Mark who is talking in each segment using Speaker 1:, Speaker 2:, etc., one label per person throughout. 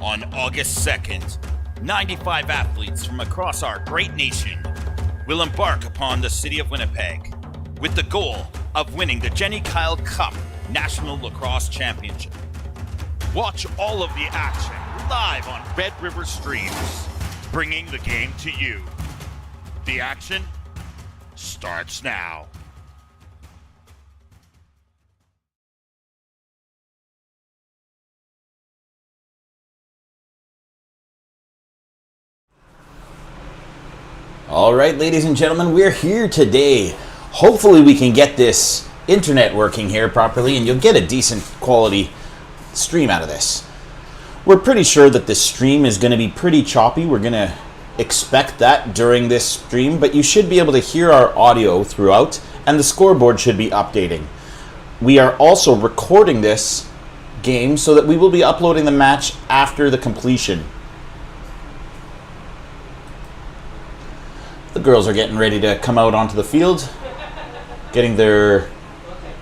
Speaker 1: On August 2nd, 95 athletes from across our great nation will embark upon the city of Winnipeg with the goal of winning the Jenny Kyle Cup National Lacrosse Championship. Watch all of the action live on Red River Streams, bringing the game to you. The action starts now.
Speaker 2: All right, ladies and gentlemen, we're here today. Hopefully we can get this internet working here properly and you'll get a decent quality stream out of this. We're pretty sure that this stream is going to be pretty choppy. We're going to expect that during this stream, but you should be able to hear our audio throughout and the scoreboard should be updating. We are also recording this game so that we will be uploading the match after the completion. The girls are getting ready to come out onto the field, getting their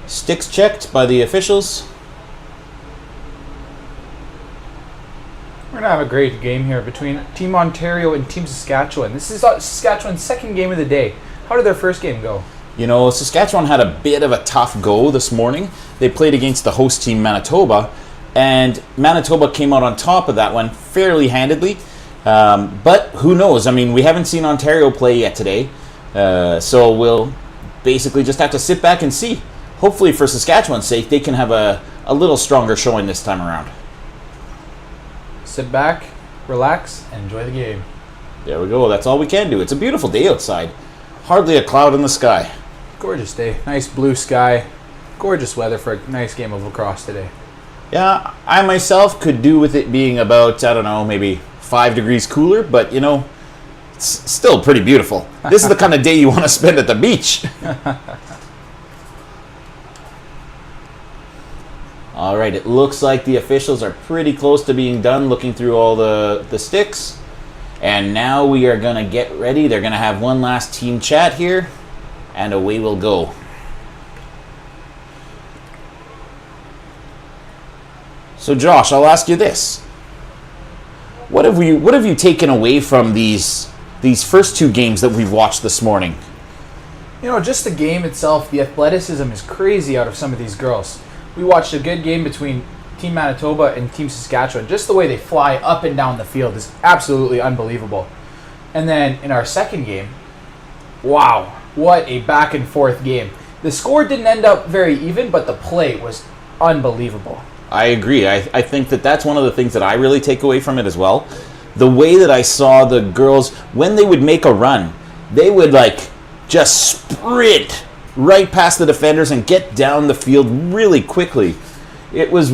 Speaker 2: sticks checked by the officials.
Speaker 3: We're going to have a great game here between Team Ontario and Team Saskatchewan. This is Saskatchewan's second game of the day. How did their first game go?
Speaker 2: You know, Saskatchewan had a bit of a tough go this morning. They played against the host team, Manitoba, and Manitoba came out on top of that one fairly handedly. But who knows? I mean, we haven't seen Ontario play yet today, so we'll basically just have to sit back and see. Hopefully for Saskatchewan's sake, they can have a little stronger showing this time around.
Speaker 3: Sit back, relax, and enjoy the game.
Speaker 2: There we go. That's all we can do. It's a beautiful day outside. Hardly a cloud in the sky.
Speaker 3: Gorgeous day. Nice blue sky. Gorgeous weather for a nice game of lacrosse today.
Speaker 2: Yeah, I myself could do with it being about, I don't know, maybe 5 degrees cooler, but you know, it's still pretty beautiful. This is the kind of day you want to spend at the beach. All right, it looks like the officials are pretty close to being done looking through all the sticks. And now we are going to get ready. They're going to have one last team chat here, and away we'll go. So Josh, I'll ask you this. What have you taken away from these first two games that we've watched this morning?
Speaker 3: You know, just the game itself, the athleticism is crazy out of some of these girls. We watched a good game between Team Manitoba and Team Saskatchewan. Just the way they fly up and down the field is absolutely unbelievable. And then in our second game, wow, what a back and forth game. The score didn't end up very even, but the play was unbelievable.
Speaker 2: I agree. I think that's one of the things that I really take away from it as well. The way that I saw the girls, when they would make a run, they would just sprint right past the defenders and get down the field really quickly. It was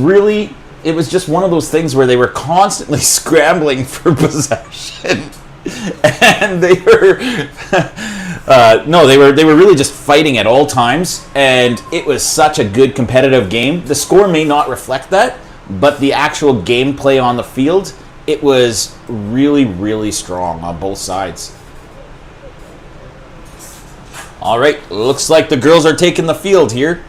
Speaker 2: just one of those things where they were constantly scrambling for possession. And they were they were really just fighting at all times, and it was such a good competitive game. The score may not reflect that, but the actual gameplay on the field, it was really, really strong on both sides. All right, looks like the girls are taking the field here.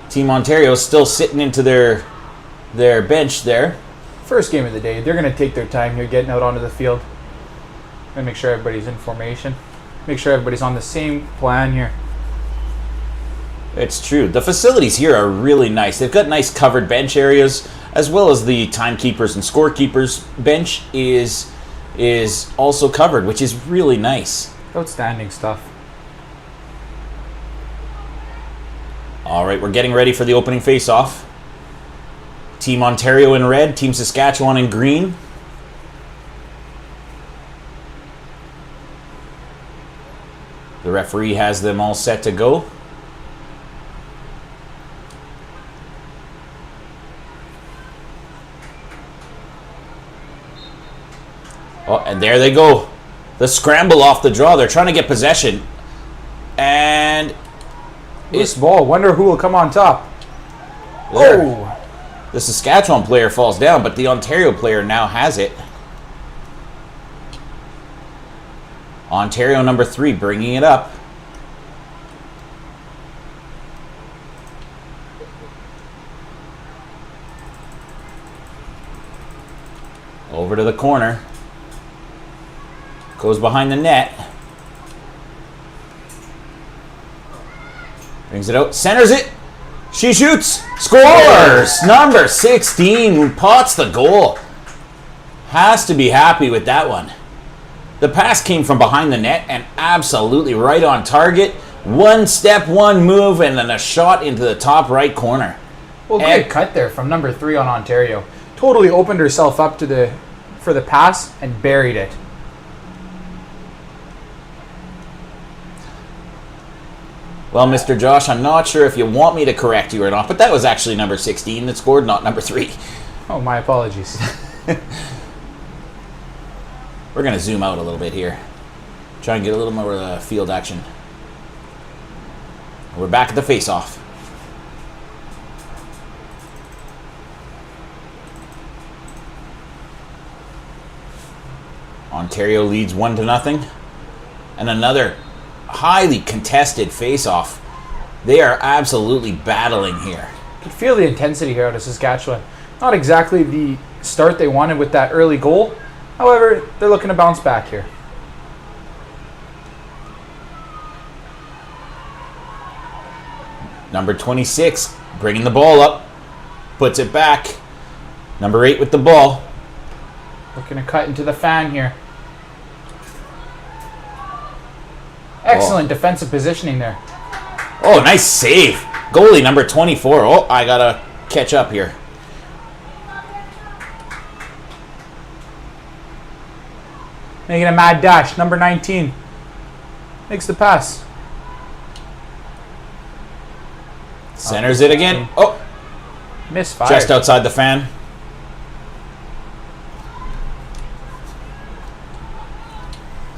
Speaker 2: Team Ontario is still sitting into their bench there.
Speaker 3: First game of the day. They're going to take their time here getting out onto the field. And make sure everybody's in formation. Make sure everybody's on the same plan here.
Speaker 2: It's true. The facilities here are really nice. They've got nice covered bench areas, as well as the timekeepers and scorekeepers bench is also covered, which is really nice.
Speaker 3: Outstanding stuff.
Speaker 2: All right, we're getting ready for the opening face-off. Team Ontario in red, Team Saskatchewan in green. The referee has them all set to go. Oh, and there they go. The scramble off the draw. They're trying to get possession. And
Speaker 3: loose ball. Wonder who will come on top.
Speaker 2: Oh! The Saskatchewan player falls down, but the Ontario player now has it. Ontario number 3 bringing it up. Over to the corner. Goes behind the net. Brings it out. Centers it. She shoots. Scores! Number 16 pots the goal. Has to be happy with that one. The pass came from behind the net and absolutely right on target. One step, one move, and then a shot into the top right corner.
Speaker 3: Well, great cut there from number 3 on Ontario. Totally opened herself up to for the pass and buried it.
Speaker 2: Well, Mr. Josh, I'm not sure if you want me to correct you or not, but that was actually number 16 that scored, not number 3.
Speaker 3: Oh, my apologies.
Speaker 2: We're going to zoom out a little bit here. Try and get a little more field action. We're back at the face-off. Ontario leads 1-0. And another highly contested face-off. They are absolutely battling here.
Speaker 3: You can feel the intensity here out of Saskatchewan. Not exactly the start they wanted with that early goal. However, they're looking to bounce back here.
Speaker 2: Number 26 bringing the ball up. Puts it back. Number 8 with the ball.
Speaker 3: Looking to cut into the fan here. Excellent defensive positioning there.
Speaker 2: Oh, nice save. Goalie number 24. Oh, I got to catch up here.
Speaker 3: Making a mad dash. Number 19. Makes the pass.
Speaker 2: Centers it again. Oh,
Speaker 3: Misfired.
Speaker 2: just outside the fan.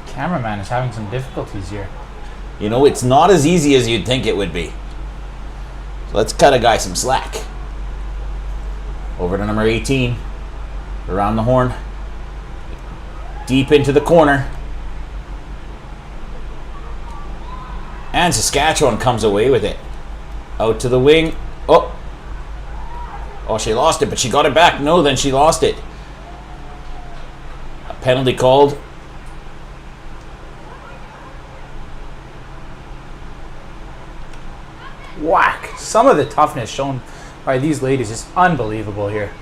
Speaker 3: Cameraman is having some difficulties here.
Speaker 2: You know, it's not as easy as you'd think it would be. So let's cut a guy some slack. Over to number 18. Around the horn. Deep into the corner. And Saskatchewan comes away with it. Out to the wing. Oh, she lost it, but she got it back. No, then she lost it. A penalty called.
Speaker 3: Whack. Some of the toughness shown by these ladies is unbelievable here.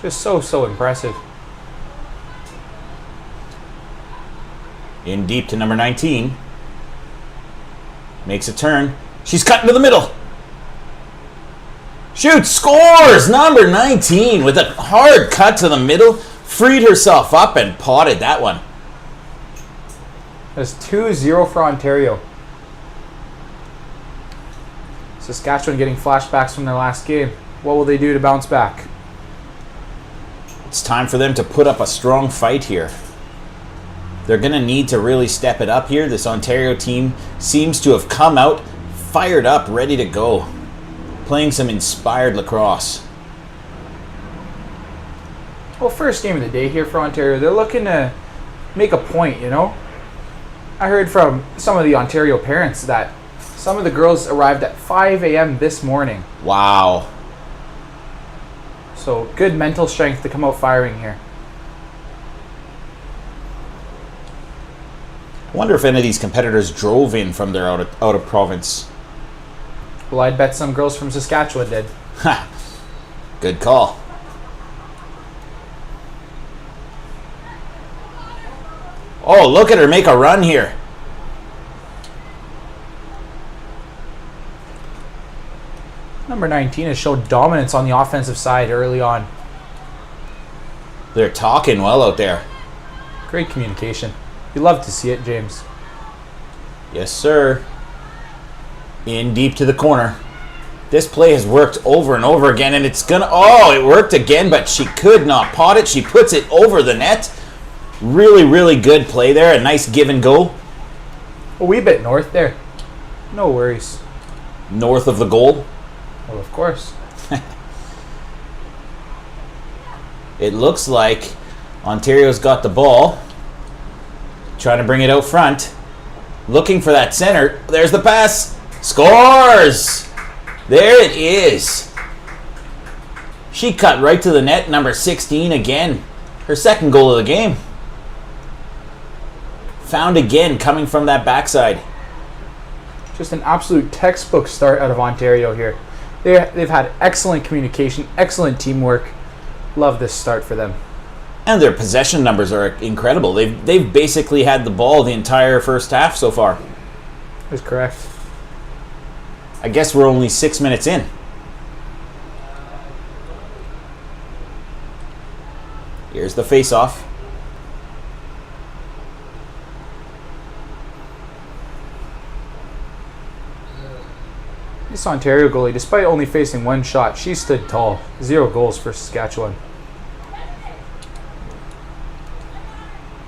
Speaker 3: Just so impressive.
Speaker 2: In deep to number 19. Makes a turn. She's cut into the middle. Shoots. Scores! Number 19 with a hard cut to the middle. Freed herself up and potted that one.
Speaker 3: That's 2-0 for Ontario. Saskatchewan getting flashbacks from their last game. What will they do to bounce back?
Speaker 2: It's time for them to put up a strong fight here. They're going to need to really step it up here. This Ontario team seems to have come out fired up, ready to go. Playing some inspired lacrosse.
Speaker 3: Well, first game of the day here for Ontario. They're looking to make a point, you know. I heard from some of the Ontario parents that some of the girls arrived at 5 a.m. this morning.
Speaker 2: Wow.
Speaker 3: So good mental strength to come out firing here.
Speaker 2: I wonder if any of these competitors drove in from their out of province.
Speaker 3: Well, I'd bet some girls from Saskatchewan did.
Speaker 2: Ha! Good call. Oh, look at her make a run here.
Speaker 3: Number 19 has showed dominance on the offensive side early on.
Speaker 2: They're talking well out there.
Speaker 3: Great communication. You love to see it, James.
Speaker 2: Yes, sir. In deep to the corner. This play has worked over and over again, and it's gonna... Oh, it worked again, but she could not pot it. She puts it over the net. Really, really good play there. A nice give and go.
Speaker 3: A wee bit north there. No worries.
Speaker 2: North of the goal.
Speaker 3: Well, of course.
Speaker 2: It looks like Ontario's got the ball. Trying to bring it out front. Looking for that center. There's the pass. Scores! There it is. She cut right to the net, number 16 again. Her second goal of the game. Found again coming from that backside.
Speaker 3: Just an absolute textbook start out of Ontario here. They've had excellent communication, excellent teamwork. Love this start for them.
Speaker 2: And their possession numbers are incredible. They've basically had the ball the entire first half so far.
Speaker 3: That's correct.
Speaker 2: I guess we're only 6 minutes in. Here's the face-off.
Speaker 3: This Ontario goalie, despite only facing one shot, she stood tall. 0 goals for Saskatchewan.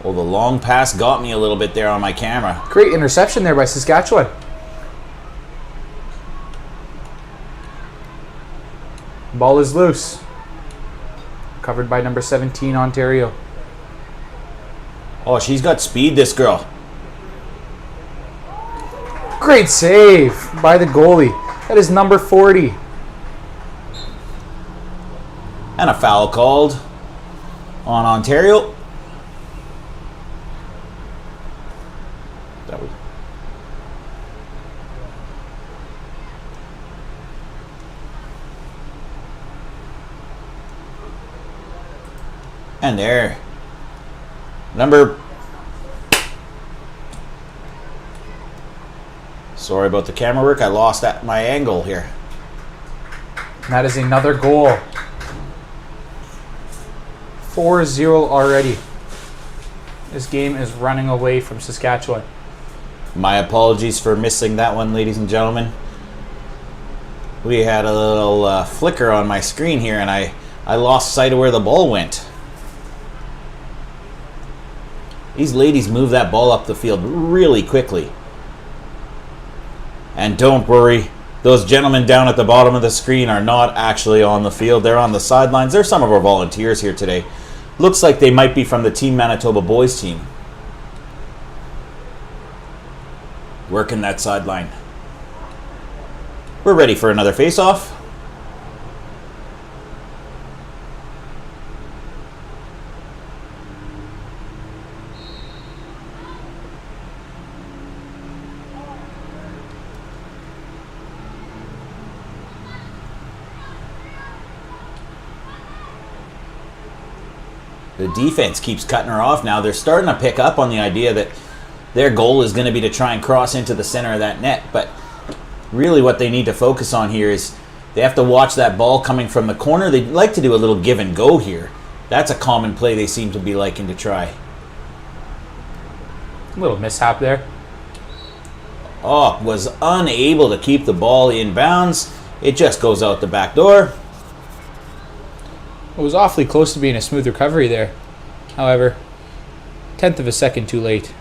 Speaker 2: Well, the long pass got me a little bit there on my camera.
Speaker 3: Great interception there by Saskatchewan. Ball is loose. Covered by number 17, Ontario.
Speaker 2: Oh, she's got speed, this girl.
Speaker 3: Great save by the goalie. That is number 40.
Speaker 2: And a foul called on Ontario. That was... And there. Sorry about the camera work. I lost my angle here.
Speaker 3: And that is another goal. 4-0 already. This game is running away from Saskatchewan.
Speaker 2: My apologies for missing that one, ladies and gentlemen. We had a little flicker on my screen here, and I lost sight of where the ball went. These ladies move that ball up the field really quickly. And don't worry, those gentlemen down at the bottom of the screen are not actually on the field. They're on the sidelines. They're some of our volunteers here today. Looks like they might be from the Team Manitoba boys team. Working that sideline. We're ready for another face-off. The defense keeps cutting her off now. They're starting to pick up on the idea that their goal is going to be to try and cross into the center of that net. But really what they need to focus on here is they have to watch that ball coming from the corner. They'd like to do a little give and go here. That's a common play they seem to be liking to try.
Speaker 3: A little mishap there.
Speaker 2: Oh, was unable to keep the ball in bounds. It just goes out the back door.
Speaker 3: It was awfully close to being a smooth recovery there. However, 1/10 of a second too late.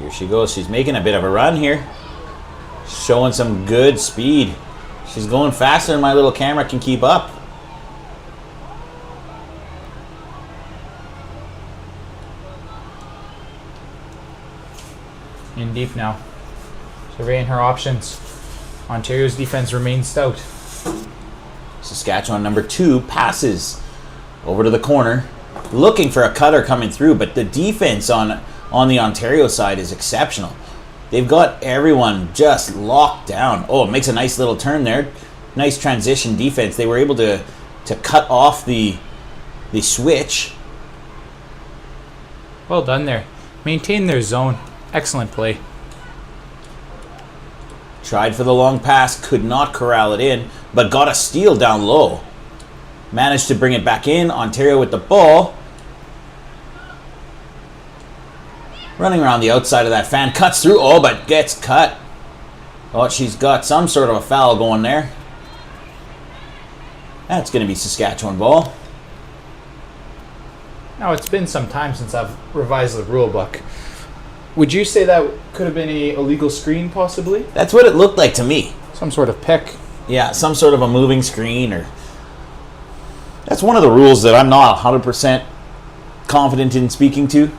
Speaker 2: Here she goes. She's making a bit of a run here. Showing some good speed. She's going faster than my little camera can keep up.
Speaker 3: In deep now. Surveying her options. Ontario's defense remains stout.
Speaker 2: Saskatchewan number 2 passes over to the corner, looking for a cutter coming through, but the defense on the Ontario side is exceptional. They've got everyone just locked down. Oh, it makes a nice little turn there. Nice transition defense. They were able to cut off the switch.
Speaker 3: Well done there. Maintain their zone. Excellent play.
Speaker 2: Tried for the long pass, could not corral it in, but got a steal down low. Managed to bring it back in. Ontario with the ball. Running around the outside of that fan. Cuts through. Oh, but gets cut. Oh, she's got some sort of a foul going there. That's going to be Saskatchewan ball.
Speaker 3: Now, it's been some time since I've revised the rule book. Would you say that could have been a illegal screen, possibly?
Speaker 2: That's what it looked like to me.
Speaker 3: Some sort of pick.
Speaker 2: Yeah, some sort of a moving screen, or... That's one of the rules that I'm not 100% confident in speaking to.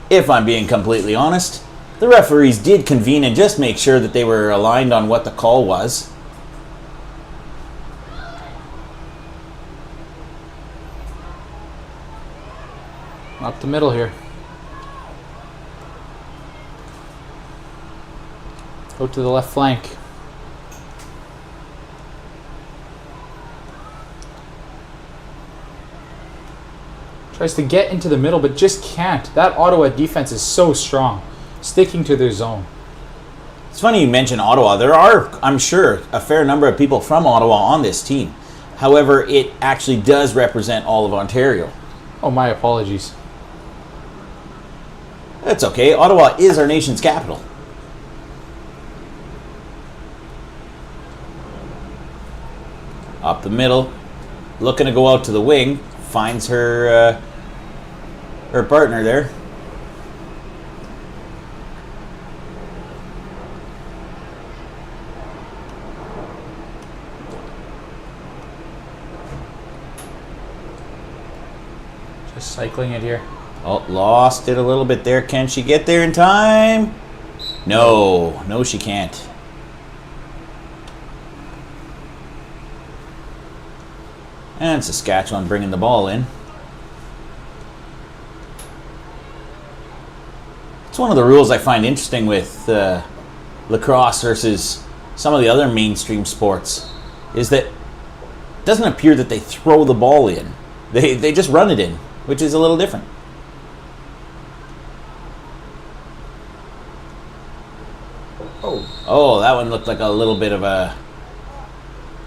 Speaker 2: If I'm being completely honest. The referees did convene and just make sure that they were aligned on what the call was.
Speaker 3: the middle here. Go to the left flank. Tries to get into the middle, but just can't. That Ottawa defense is so strong, sticking to their zone.
Speaker 2: It's funny you mention Ottawa. There are, I'm sure, a fair number of people from Ottawa on this team. However, it actually does represent all of Ontario.
Speaker 3: Oh, my apologies.
Speaker 2: That's okay. Ottawa is our nation's capital. Up the middle, looking to go out to the wing, finds her partner there.
Speaker 3: Just cycling it here.
Speaker 2: Oh, lost it a little bit there. Can she get there in time? No, she can't. And Saskatchewan bringing the ball in. It's one of the rules I find interesting with lacrosse versus some of the other mainstream sports, is that it doesn't appear that they throw the ball in. They just run it in, which is a little different. Oh, that one looked like a little bit of a...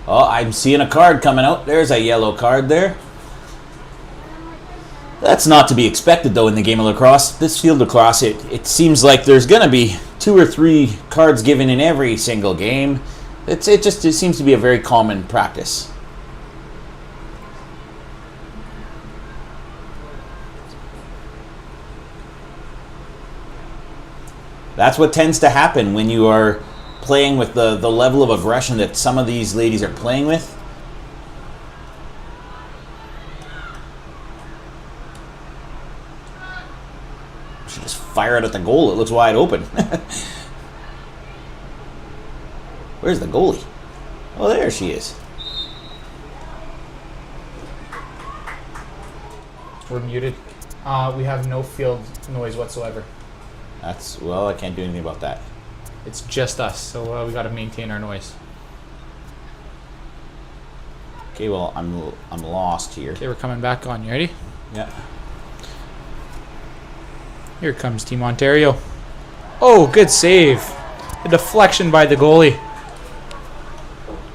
Speaker 2: Oh, I'm seeing a card coming out. There's a yellow card there. That's not to be expected, though, in the game of lacrosse. This field lacrosse, it seems like there's going to be 2 or 3 cards given in every single game. It seems to be a very common practice. That's what tends to happen when you are playing with the level of aggression that some of these ladies are playing with. She just fire it at the goal. It looks wide open. Where's the goalie? Oh, there she is.
Speaker 3: We're muted. We have no field noise whatsoever.
Speaker 2: Well, I can't do anything about that.
Speaker 3: It's just us, so we got to maintain our noise.
Speaker 2: Okay, well, I'm lost here.
Speaker 3: Okay, we're coming back on. You ready?
Speaker 2: Yeah.
Speaker 3: Here comes Team Ontario. Oh, good save. A deflection by the goalie.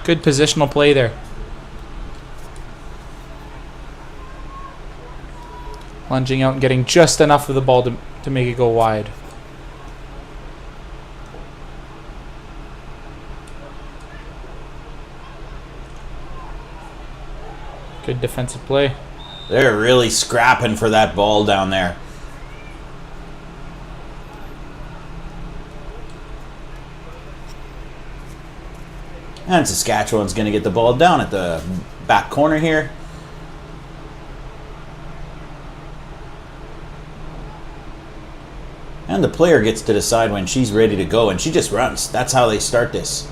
Speaker 3: Good positional play there. Lunging out and getting just enough of the ball to make it go wide. Good defensive play.
Speaker 2: They're really scrapping for that ball down there. And Saskatchewan's going to get the ball down at the back corner here. And the player gets to decide when she's ready to go, and she just runs. That's how they start this.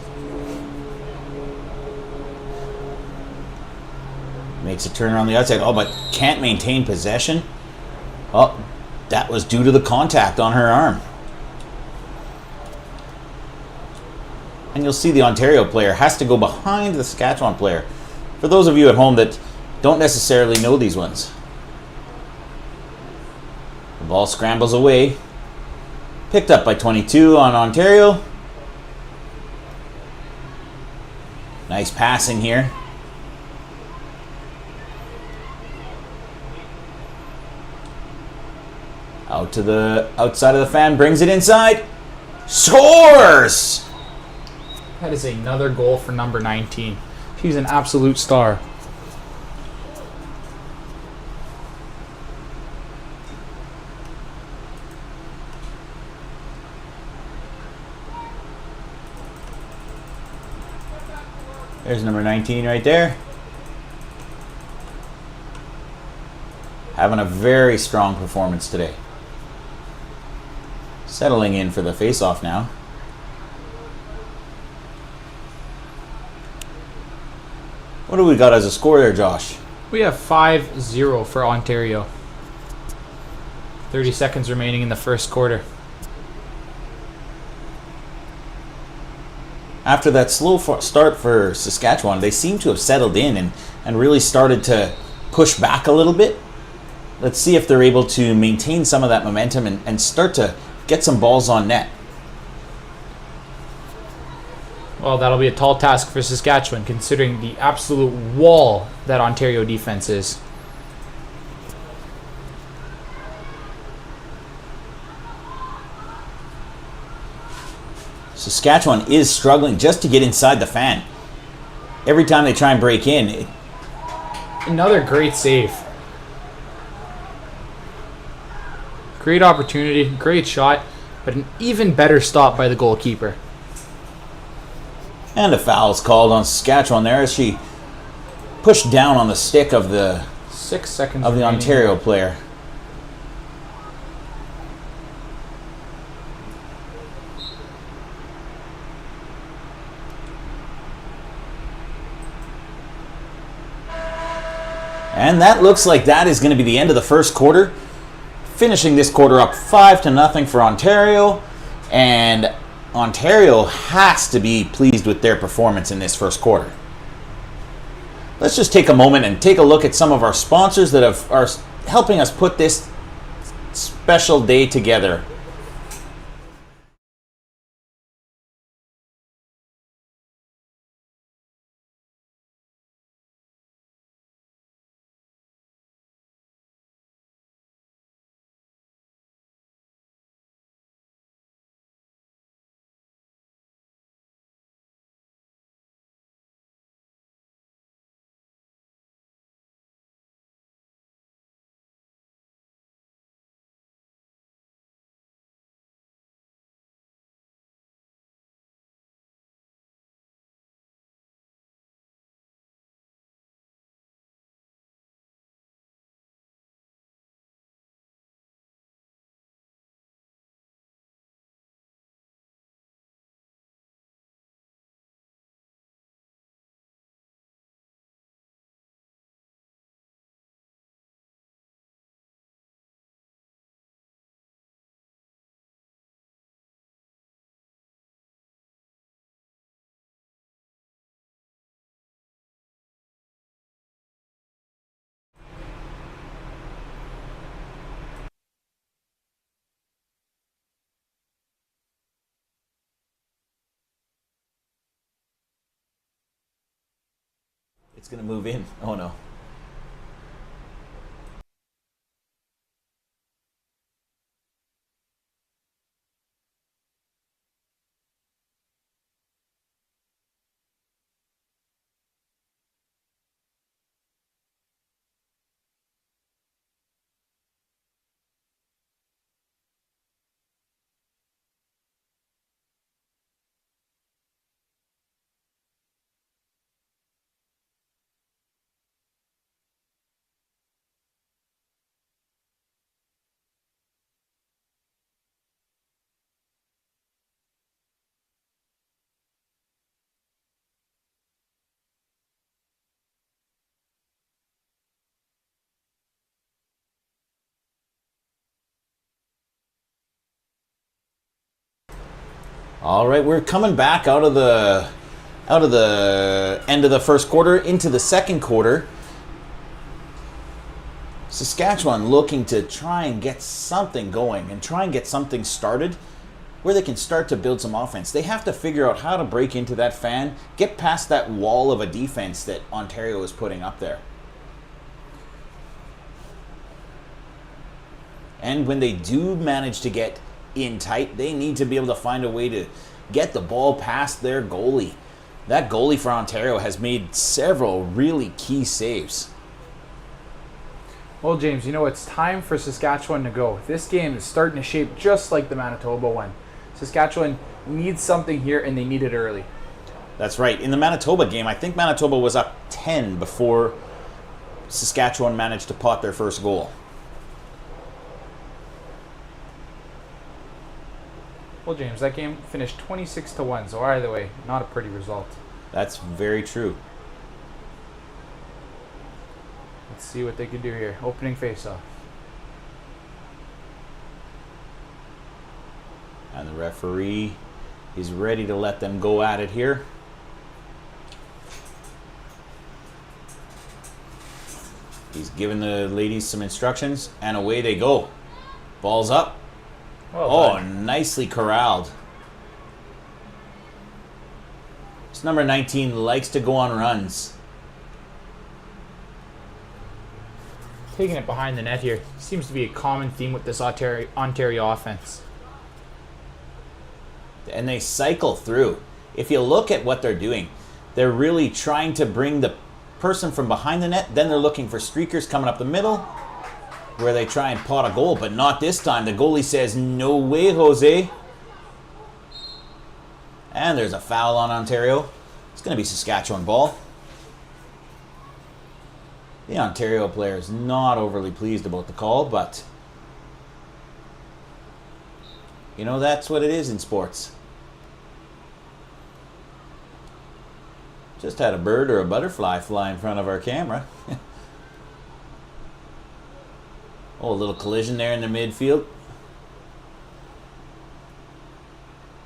Speaker 2: Makes a turn around the outside. Oh, but can't maintain possession. Oh, that was due to the contact on her arm. And you'll see the Ontario player has to go behind the Saskatchewan player. For those of you at home that don't necessarily know these ones. The ball scrambles away. Picked up by 22 on Ontario. Nice passing here. Out to the outside of the fan, brings it inside. Scores!
Speaker 3: That is another goal for number 19. She's an absolute star.
Speaker 2: There's number 19 right there. Having a very strong performance today. Settling in for the face-off now. What do we got as a score there, Josh?
Speaker 3: We have 5-0 for Ontario. 30 seconds remaining in the first quarter.
Speaker 2: After that slow start for Saskatchewan, they seem to have settled in and really started to push back a little bit. Let's see if they're able to maintain some of that momentum and start to get some balls on net.
Speaker 3: Well, that'll be a tall task for Saskatchewan, considering the absolute wall that Ontario defense is.
Speaker 2: Saskatchewan is struggling just to get inside the fan. Every time they try and break in.
Speaker 3: Another great save. Great opportunity, great shot, but an even better stop by the goalkeeper.
Speaker 2: And a foul's called on Saskatchewan there as she pushed down on the stick of the
Speaker 3: 6 seconds
Speaker 2: of the
Speaker 3: remaining.
Speaker 2: Ontario player. And that looks like that is going to be the end of the first quarter. Finishing this quarter up 5-0 for Ontario. And Ontario has to be pleased with their performance in this first quarter. Let's just take a moment and take a look at some of our sponsors that are helping us put this special day together. It's going to move in. Oh no. All right, we're coming back out of the end of the first quarter into the second quarter. Saskatchewan looking to try and get something going and try and get something started where they can start to build some offense. They have to figure out how to break into that fan, get past that wall of a defense that Ontario is putting up there. And when they do manage to get in tight, they need to be able to find a way to get the ball past their goalie. That goalie for Ontario has made several really key saves.
Speaker 3: Well, James, you know, it's time for Saskatchewan to go. This game is starting to shape just like the Manitoba one. Saskatchewan needs something here, and they need it early.
Speaker 2: That's right. In the Manitoba game, I think Manitoba was up 10 before Saskatchewan managed to pot their first goal.
Speaker 3: Well, James, that game finished 26-1, so either way, not a pretty result.
Speaker 2: That's very true.
Speaker 3: Let's see what they can do here. Opening faceoff.
Speaker 2: And the referee is ready to let them go at it here. He's giving the ladies some instructions, and away they go. Ball's up.
Speaker 3: Well
Speaker 2: nicely corralled. This number 19 likes to go on runs.
Speaker 3: taking it behind the net here seems to be a common theme with this Ontario offense.
Speaker 2: And they cycle through. If you look at what they're doing, they're really trying to bring the person from behind the net. Then they're looking for streakers coming up the middle where they try and pot a goal, but not this time. The goalie says, "No way, Jose." And there's a foul on Ontario. It's going to be Saskatchewan ball. The Ontario player is not overly pleased about the call, but you know, that's what it is in sports. Just had a bird or a butterfly fly in front of our camera. Oh, a little collision there in the midfield.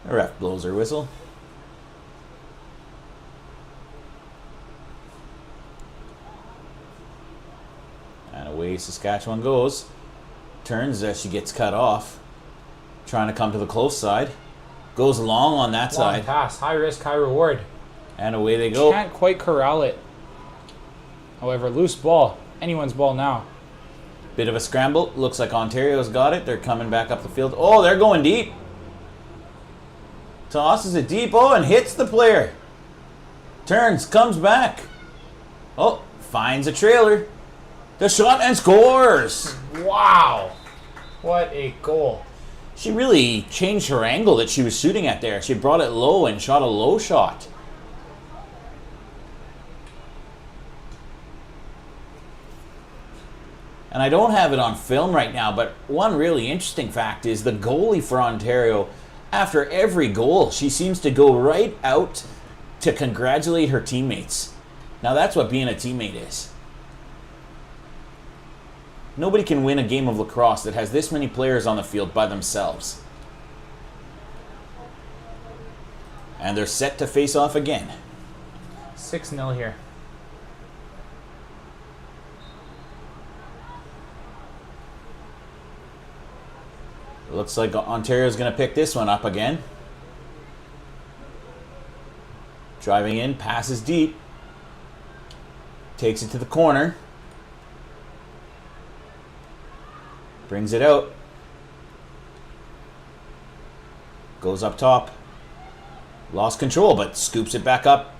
Speaker 2: The ref blows her whistle. And away Saskatchewan goes. Turns as she gets cut off. Trying to come to the close side. Goes long on that
Speaker 3: Long
Speaker 2: side.
Speaker 3: pass, high risk, high reward.
Speaker 2: And away they go.
Speaker 3: Can't quite corral it. However, loose ball. Anyone's ball now.
Speaker 2: Bit of a scramble. Looks like Ontario's got it. They're coming back up the field. Oh, they're going deep. Tosses it deep. Oh, and hits the player. Turns, comes back. Oh, finds a trailer. The shot and scores.
Speaker 3: Wow. What a goal.
Speaker 2: She really changed her angle that she was shooting at there. She brought it low and shot a low shot. And I don't have it on film right now, but one really interesting fact is the goalie for Ontario, after every goal, she seems to go right out to congratulate her teammates. Now that's what being a teammate is. Nobody can win a game of lacrosse that has this many players on the field by themselves. And they're set to face off again.
Speaker 3: 6-0 here.
Speaker 2: Looks like Ontario's going to pick this one up again. Driving in, passes deep. Takes it to the corner. Brings it out. Goes up top. Lost control, but scoops it back up.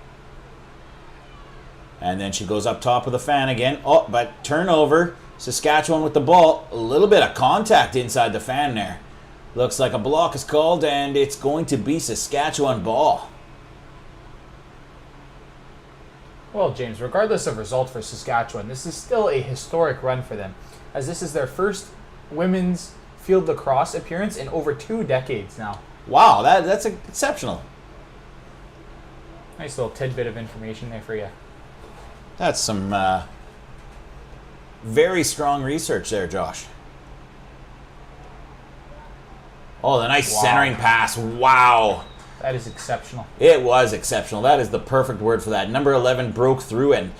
Speaker 2: And then she goes up top with a fan again. Oh, but turnover. Saskatchewan with the ball. A little bit of contact inside the fan there. Looks like a block is called, and it's going to be Saskatchewan ball.
Speaker 3: Well, James, regardless of result for Saskatchewan, this is still a historic run for them, as this is their first women's field lacrosse appearance in over 2 decades now.
Speaker 2: Wow, that's exceptional.
Speaker 3: Nice little tidbit of information there for you.
Speaker 2: That's some very strong research there, Josh. Oh, the nice centering pass. Wow.
Speaker 3: That is exceptional.
Speaker 2: It was exceptional. That is the perfect word for that. Number 11 broke through and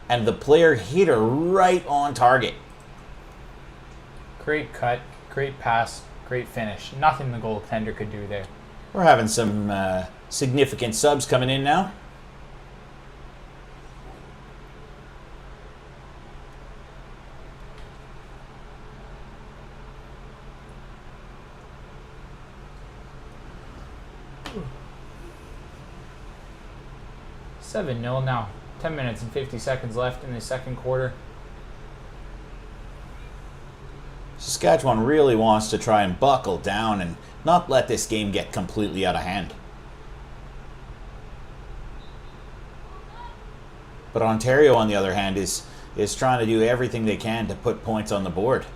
Speaker 2: the player hit her right on target.
Speaker 3: Great cut, great pass, great finish. Nothing the goaltender could do there.
Speaker 2: We're having some significant subs coming in now.
Speaker 3: Seven 0 now. 10 minutes and 50 seconds left in the second quarter.
Speaker 2: Saskatchewan really wants to try and buckle down and not let this game get completely out of hand. But Ontario, on the other hand, is trying to do everything they can to put points on the board.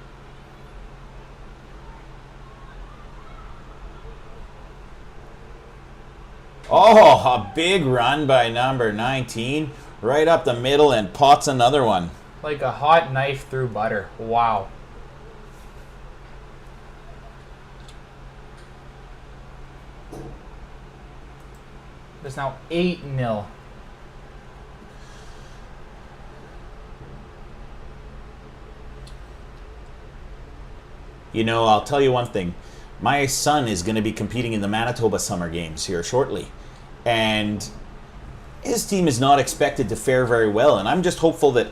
Speaker 2: Oh, a big run by number 19. Right up the middle and pots another one.
Speaker 3: Like a hot knife through butter. Wow. It's now 8-0.
Speaker 2: You know, I'll tell you one thing. My son is going to be competing in the Manitoba Summer Games here shortly. And his team is not expected to fare very well. And I'm just hopeful that,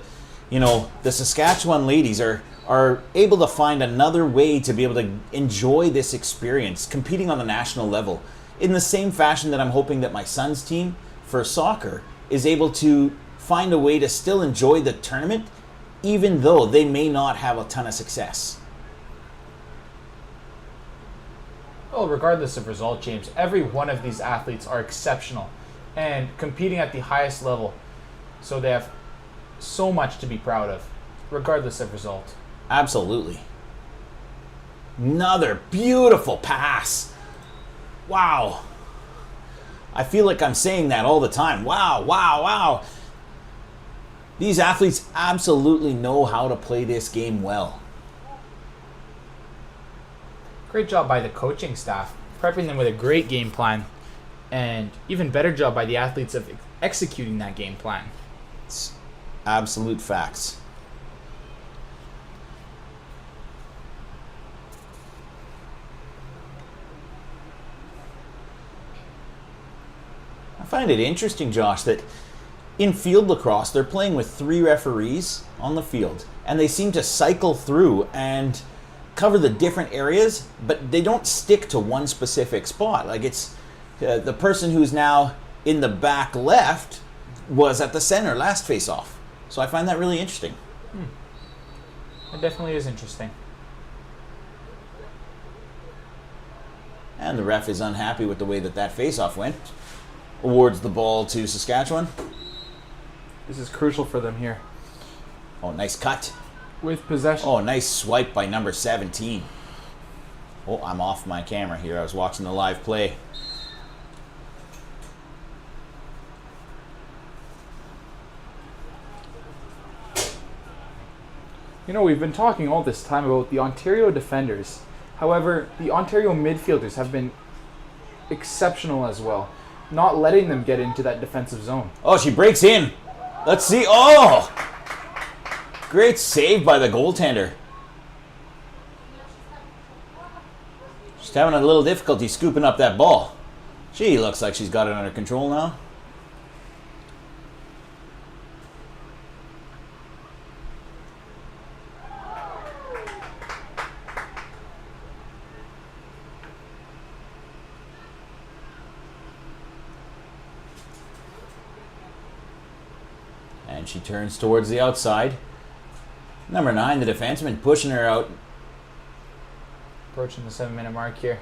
Speaker 2: you know, the Saskatchewan ladies are able to find another way to be able to enjoy this experience, competing on the national level, in the same fashion that I'm hoping that my son's team for soccer is able to find a way to still enjoy the tournament, even though they may not have a ton of success.
Speaker 3: Well, regardless of result, James, every one of these athletes are exceptional and competing at the highest level. So they have so much to be proud of, regardless of result.
Speaker 2: Absolutely. Another beautiful pass. Wow. I feel like I'm saying that all the time. Wow, wow, wow. These athletes absolutely know how to play this game well.
Speaker 3: Great job by the coaching staff, prepping them with a great game plan, and even better job by the athletes of executing that game plan.
Speaker 2: It's absolute facts. I find it interesting, Josh, that in field lacrosse, they're playing with 3 referees on the field, and they seem to cycle through and cover the different areas, but they don't stick to one specific spot. Like it's the person who's now in the back left was at the center last face-off. So I find that really interesting.
Speaker 3: It definitely is interesting.
Speaker 2: And the ref is unhappy with the way that face-off went. Awards the ball to Saskatchewan.
Speaker 3: This is crucial for them here.
Speaker 2: Oh, nice cut.
Speaker 3: With possession.
Speaker 2: Oh, nice swipe by number 17. Oh, I'm off my camera here. I was watching the live play.
Speaker 3: You know, we've been talking all this time about the Ontario defenders. However, the Ontario midfielders have been exceptional as well, not letting them get into that defensive zone.
Speaker 2: Oh, she breaks in. Let's see. Oh! Great save by the goaltender. She's having a little difficulty scooping up that ball. She looks like she's got it under control now. And she turns towards the outside. Number 9, the defenseman, pushing her out.
Speaker 3: Approaching the 7-minute mark here.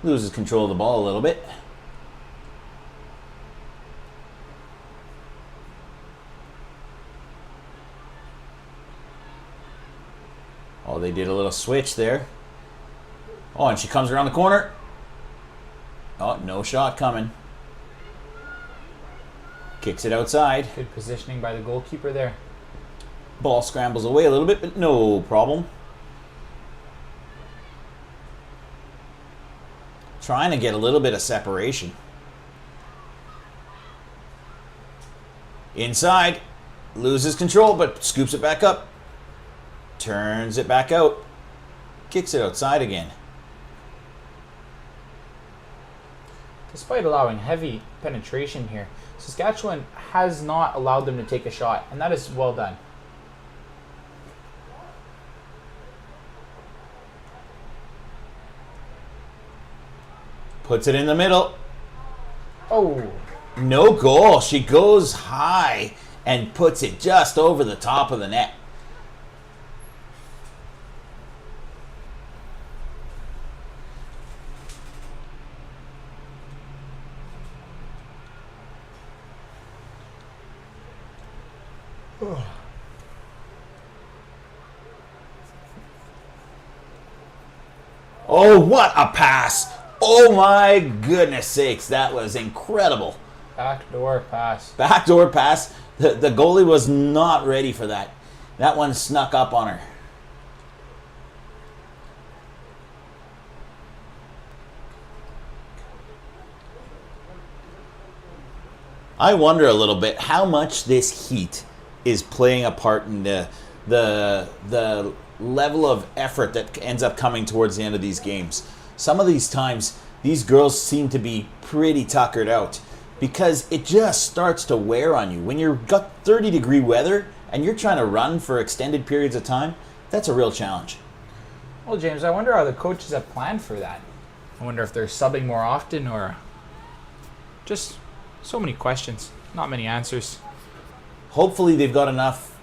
Speaker 2: Loses control of the ball a little bit. Oh, they did a little switch there. Oh, and she comes around the corner. Oh, no shot coming. Kicks it outside.
Speaker 3: Good positioning by the goalkeeper there.
Speaker 2: Ball scrambles away a little bit, but no problem. Trying to get a little bit of separation. Inside. Loses control, but scoops it back up. Turns it back out. Kicks it outside again.
Speaker 3: Despite allowing heavy penetration here, Saskatchewan has not allowed them to take a shot, and that is well done.
Speaker 2: Puts it in the middle.
Speaker 3: Oh,
Speaker 2: No goal. She goes high and puts it just over the top of the net. Oh, what a pass! Oh my goodness sakes, that was incredible.
Speaker 3: backdoor pass.
Speaker 2: Backdoor pass. The goalie was not ready for that. That one snuck up on her. I wonder a little bit how much this heat is playing a part in the level of effort that ends up coming towards the end of these games. Some of these times, these girls seem to be pretty tuckered out because it just starts to wear on you. When you've got 30-degree weather and you're trying to run for extended periods of time, that's a real challenge.
Speaker 3: Well, James, I wonder how the coaches have planned for that. I wonder if they're subbing more often or just so many questions, not many answers.
Speaker 2: Hopefully they've got enough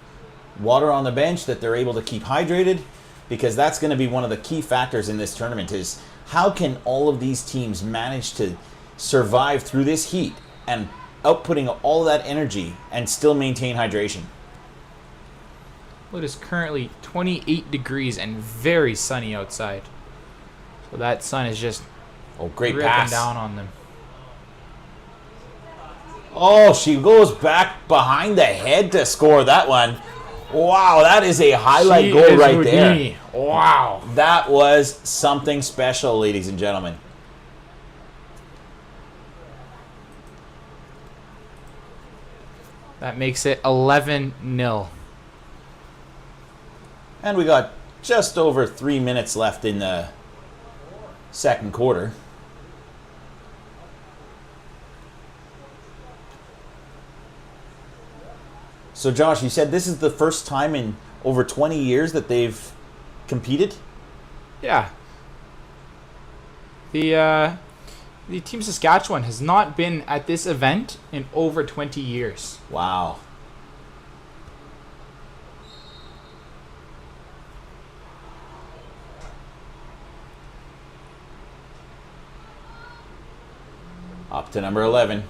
Speaker 2: water on the bench that they're able to keep hydrated, because that's going to be one of the key factors in this tournament is how can all of these teams manage to survive through this heat and outputting all that energy and still maintain hydration.
Speaker 3: Well, it is currently 28 degrees and very sunny outside. So that sun is just
Speaker 2: Great
Speaker 3: ripping
Speaker 2: pass
Speaker 3: down on them.
Speaker 2: Oh, she goes back behind the head to score that one. Wow, that is a highlight goal right there.
Speaker 3: Wow.
Speaker 2: That was something special, ladies and gentlemen.
Speaker 3: That makes it 11-0.
Speaker 2: And we got just over 3 minutes left in the second quarter. So Josh, you said this is the first time in over 20 years that they've competed?
Speaker 3: Yeah. The Team Saskatchewan has not been at this event in over 20 years.
Speaker 2: Wow. Up to number 11.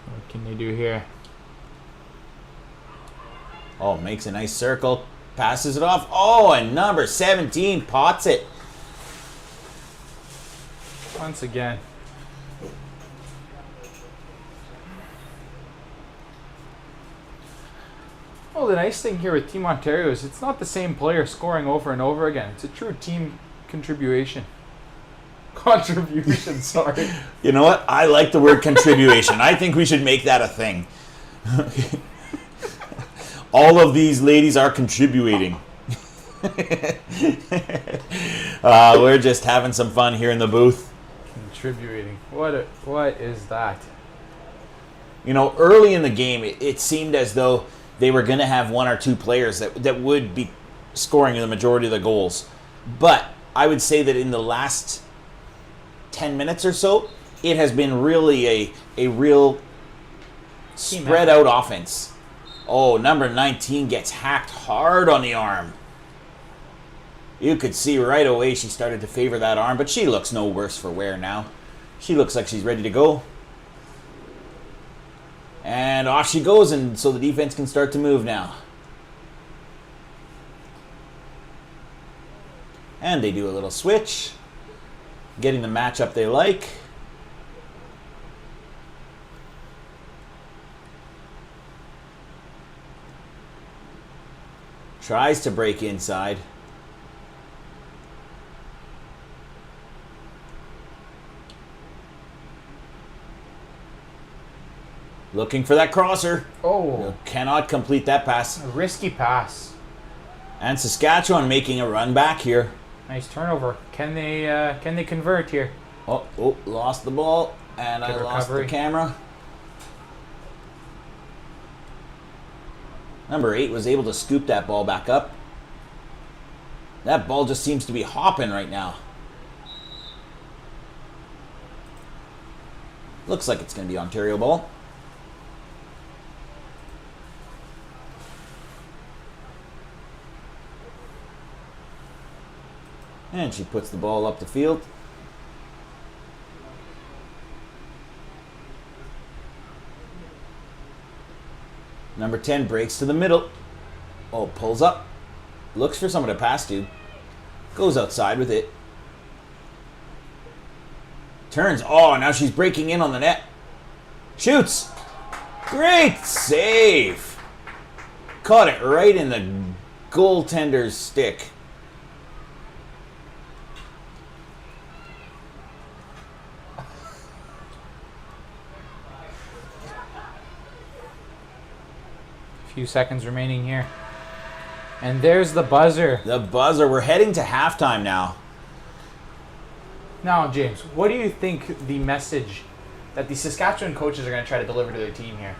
Speaker 3: What can they do here?
Speaker 2: Oh, makes a nice circle. Passes it off. Oh, and number 17 pots it.
Speaker 3: Once again. Well, the nice thing here with Team Ontario is it's not the same player scoring over and over again. It's a true team contribution. Contribution, sorry.
Speaker 2: You know what? I like the word contribution. I think we should make that a thing. All of these ladies are contributing. We're just having some fun here in the booth.
Speaker 3: Contributing. What is that?
Speaker 2: You know, early in the game, it seemed as though they were going to have one or two players that would be scoring the majority of the goals. But I would say that in the last 10 minutes or so, it has been really a real spread out offense. Oh, number 19 gets hacked hard on the arm. You could see right away she started to favor that arm, but she looks no worse for wear now. She looks like she's ready to go. And off she goes, and so the defense can start to move now. And they do a little switch, getting the matchup they like. Tries to break inside. Looking for that crosser.
Speaker 3: Oh.
Speaker 2: Cannot complete that pass.
Speaker 3: A risky pass.
Speaker 2: And Saskatchewan making a run back here.
Speaker 3: Nice turnover. Can they convert here?
Speaker 2: Oh, lost the ball. And
Speaker 3: Good
Speaker 2: I lost the
Speaker 3: recovery.
Speaker 2: camera. Number 8 was able to scoop that ball back up. That ball just seems to be hopping right now. Looks like it's going to be Ontario ball. And she puts the ball up the field. Number 10 breaks to the middle. Oh, pulls up. Looks for someone to pass to. Goes outside with it. Turns. Oh, now she's breaking in on the net. Shoots. Great save. Caught it right in the goaltender's stick.
Speaker 3: Few seconds remaining here. And there's the buzzer.
Speaker 2: The buzzer. We're heading to halftime now.
Speaker 3: Now, James, what do you think the message that the Saskatchewan coaches are going to try to deliver to their team here?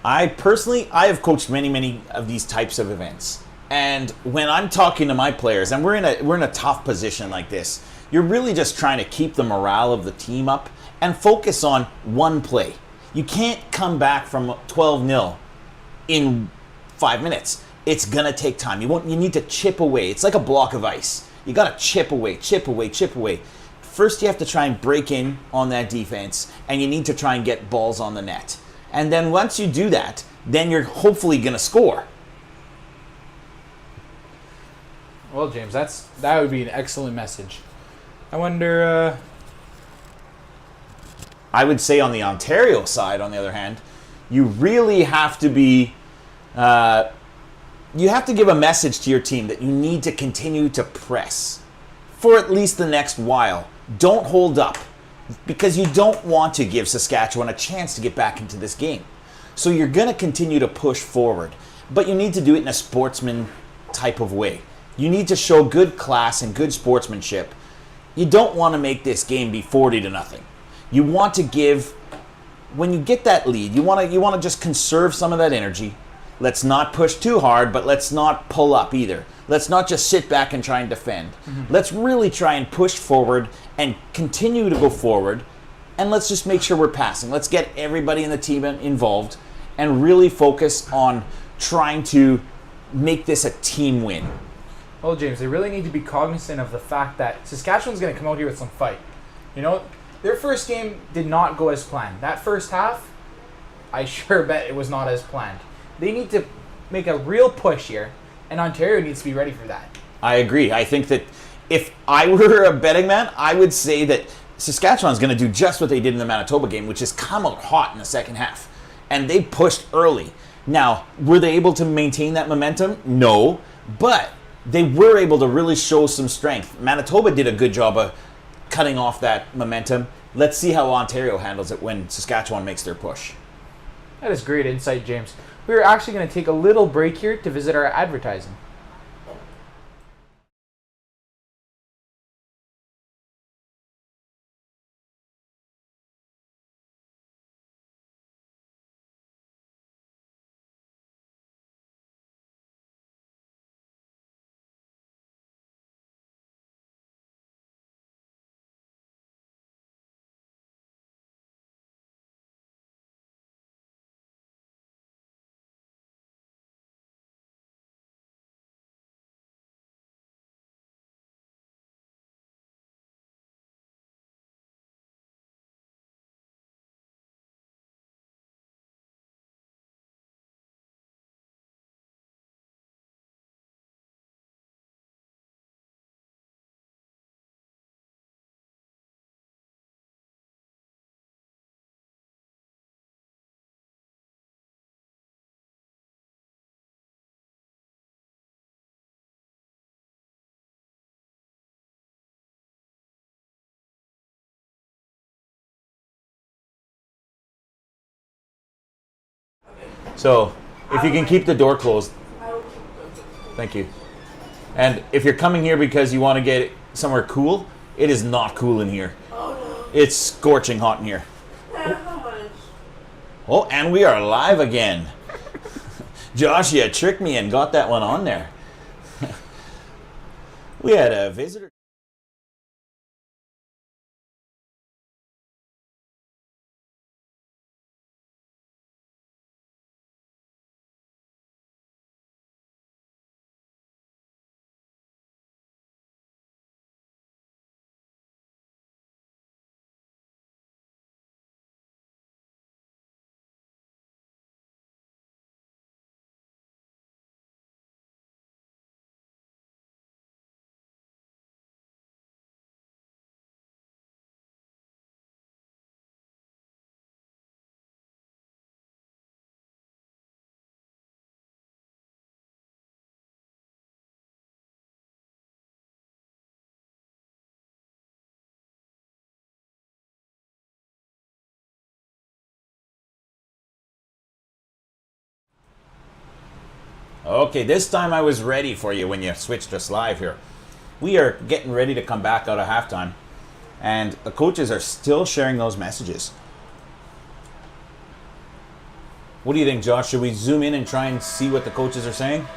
Speaker 2: I have coached many of these types of events. And when I'm talking to my players, and we're in a tough position like this, you're really just trying to keep the morale of the team up and focus on one play. You can't come back from 12-0 in 5 minutes. It's gonna take time. You need to chip away. It's like a block of ice. You gotta chip away. First, you have to try and break in on that defense, and you need to try and get balls on the net. And then once you do that, then you're hopefully gonna score.
Speaker 3: Well, James, that would be an excellent message. I wonder.
Speaker 2: I would say on the Ontario side, on the other hand, you really have to be. You have to give a message to your team that you need to continue to press for at least the next while. Don't hold up, because you don't want to give Saskatchewan a chance to get back into this game. So you're going to continue to push forward, but you need to do it in a sportsman type of way. You need to show good class and good sportsmanship. You don't want to make this game be 40-0. You want to give, when you get that lead, you want to just conserve some of that energy. Let's not push too hard, but let's not pull up either. Let's not just sit back and try and defend. Let's really try and push forward and continue to go forward, and let's just make sure we're passing. Let's get everybody in the team involved and really focus on trying to make this a team win.
Speaker 3: Well, James, they really need to be cognizant of the fact that Saskatchewan's going to come out here with some fight. You know, their first game did not go as planned. That first half, I sure bet it was not as planned. They need to make a real push here, and Ontario needs to be ready for that.
Speaker 2: I agree. I think that if I were a betting man, I would say that Saskatchewan's going to do just what they did in the Manitoba game, which is come out hot in the second half. And they pushed early. Now, were they able to maintain that momentum? No. But they were able to really show some strength. Manitoba did a good job of cutting off that momentum. Let's see how Ontario handles it when Saskatchewan makes their push.
Speaker 3: That is great insight, James. We're actually going to take a little break here to visit our advertising.
Speaker 2: So, if you can keep the door closed. Thank you. And if you're coming here because you want to get somewhere cool, it is not cool in here. It's scorching hot in here. Oh, and we are live again. Josh, you tricked me and got that one on there. We had a visitor. Okay, this time I was ready for you when you switched us live here. We are getting ready to come back out of halftime, and the coaches are still sharing those messages. What do you think, Josh? Should we zoom in and try and see what the coaches are saying?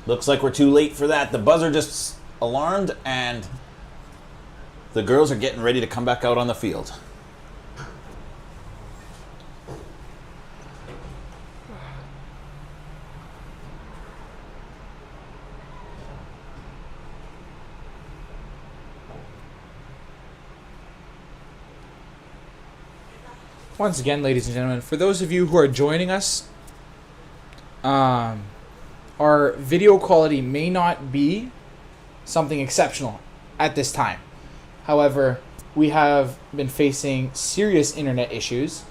Speaker 2: Looks like we're too late for that. The buzzer just alarmed, and the girls are getting ready to come back out on the field.
Speaker 3: Once again, ladies and gentlemen, for those of you who are joining us, our video quality may not be something exceptional at this time. However, we have been facing serious internet issues,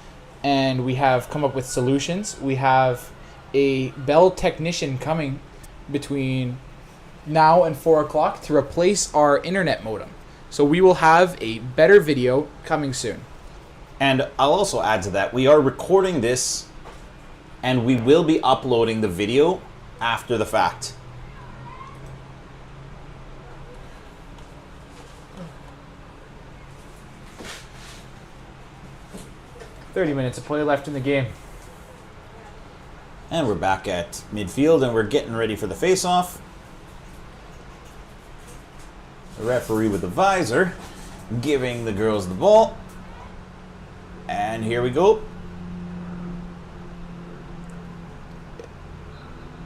Speaker 3: and we have come up with solutions. We have a Bell technician coming between now and 4 o'clock to replace our internet modem. So we will have a better video coming soon.
Speaker 2: And I'll also add to that, we are recording this and we will be uploading the video after the fact.
Speaker 3: "30 minutes of play left in the game."
Speaker 2: And we're back at midfield and we're getting ready for the face-off. The referee with the visor giving the girls the ball. And here we go.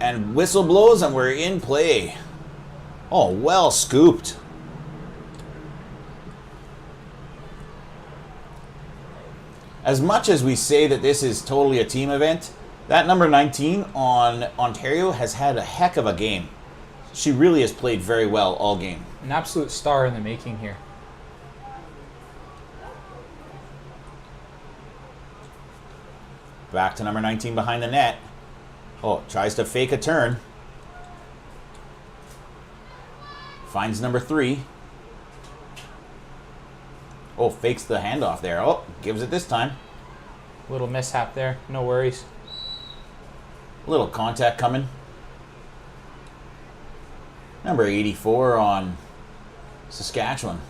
Speaker 2: And whistle blows and we're in play. Oh, well scooped. As much as we say that this is totally a team event, that number 19 on Ontario has had a heck of a game. She really has played very well all game.
Speaker 3: An absolute star in the making here.
Speaker 2: Back to number 19 behind the net. Oh, tries to fake a turn. Finds number 3. Oh, fakes the handoff there. Oh, gives it this time.
Speaker 3: Little mishap there. No worries.
Speaker 2: A little contact coming. Number 84 on Saskatchewan.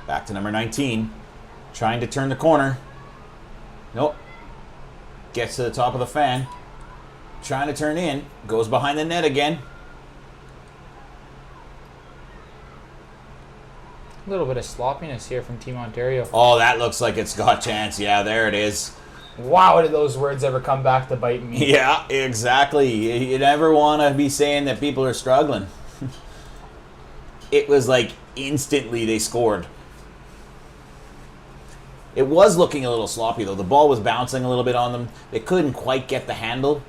Speaker 2: Back to number 19. Trying to turn the corner. Nope. Gets to the top of the fan. Trying to turn in. Goes behind the net again.
Speaker 3: A little bit of sloppiness here from Team Ontario.
Speaker 2: Oh, that looks like it's got chance. Yeah, there it is.
Speaker 3: Wow, did those words ever come back to bite me?
Speaker 2: Yeah, exactly. You never want to be saying that people are struggling. It was like instantly they scored. It was looking a little sloppy, though. The ball was bouncing a little bit on them. They couldn't quite get the handle.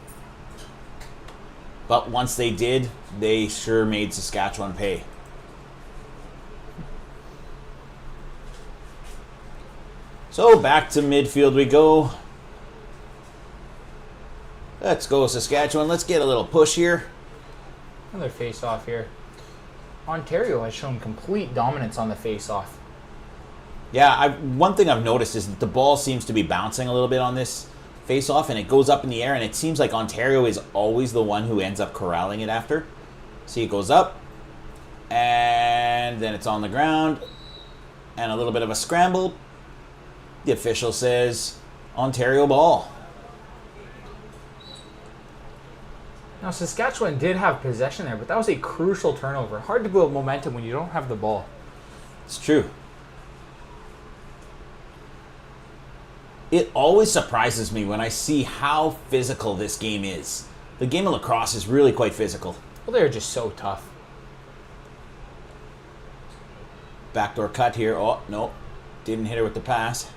Speaker 2: But once they did, they sure made Saskatchewan pay. So back to midfield we go. Let's go, Saskatchewan. Let's get a little push here.
Speaker 3: Another face-off here. Ontario has shown complete dominance on the face-off.
Speaker 2: Yeah, one thing I've noticed is that the ball seems to be bouncing a little bit on this face-off, and it goes up in the air, and it seems like Ontario is always the one who ends up corralling it after. See, it goes up, and then it's on the ground, and a little bit of a scramble. The official says Ontario ball.
Speaker 3: Now, Saskatchewan did have possession there, but that was a crucial turnover. Hard to build momentum when you don't have the ball.
Speaker 2: It's true. It always surprises me when I see how physical this game is. The game of lacrosse is really quite physical.
Speaker 3: Well, they're just so tough.
Speaker 2: Backdoor cut here. Oh, no. Didn't hit her with the pass.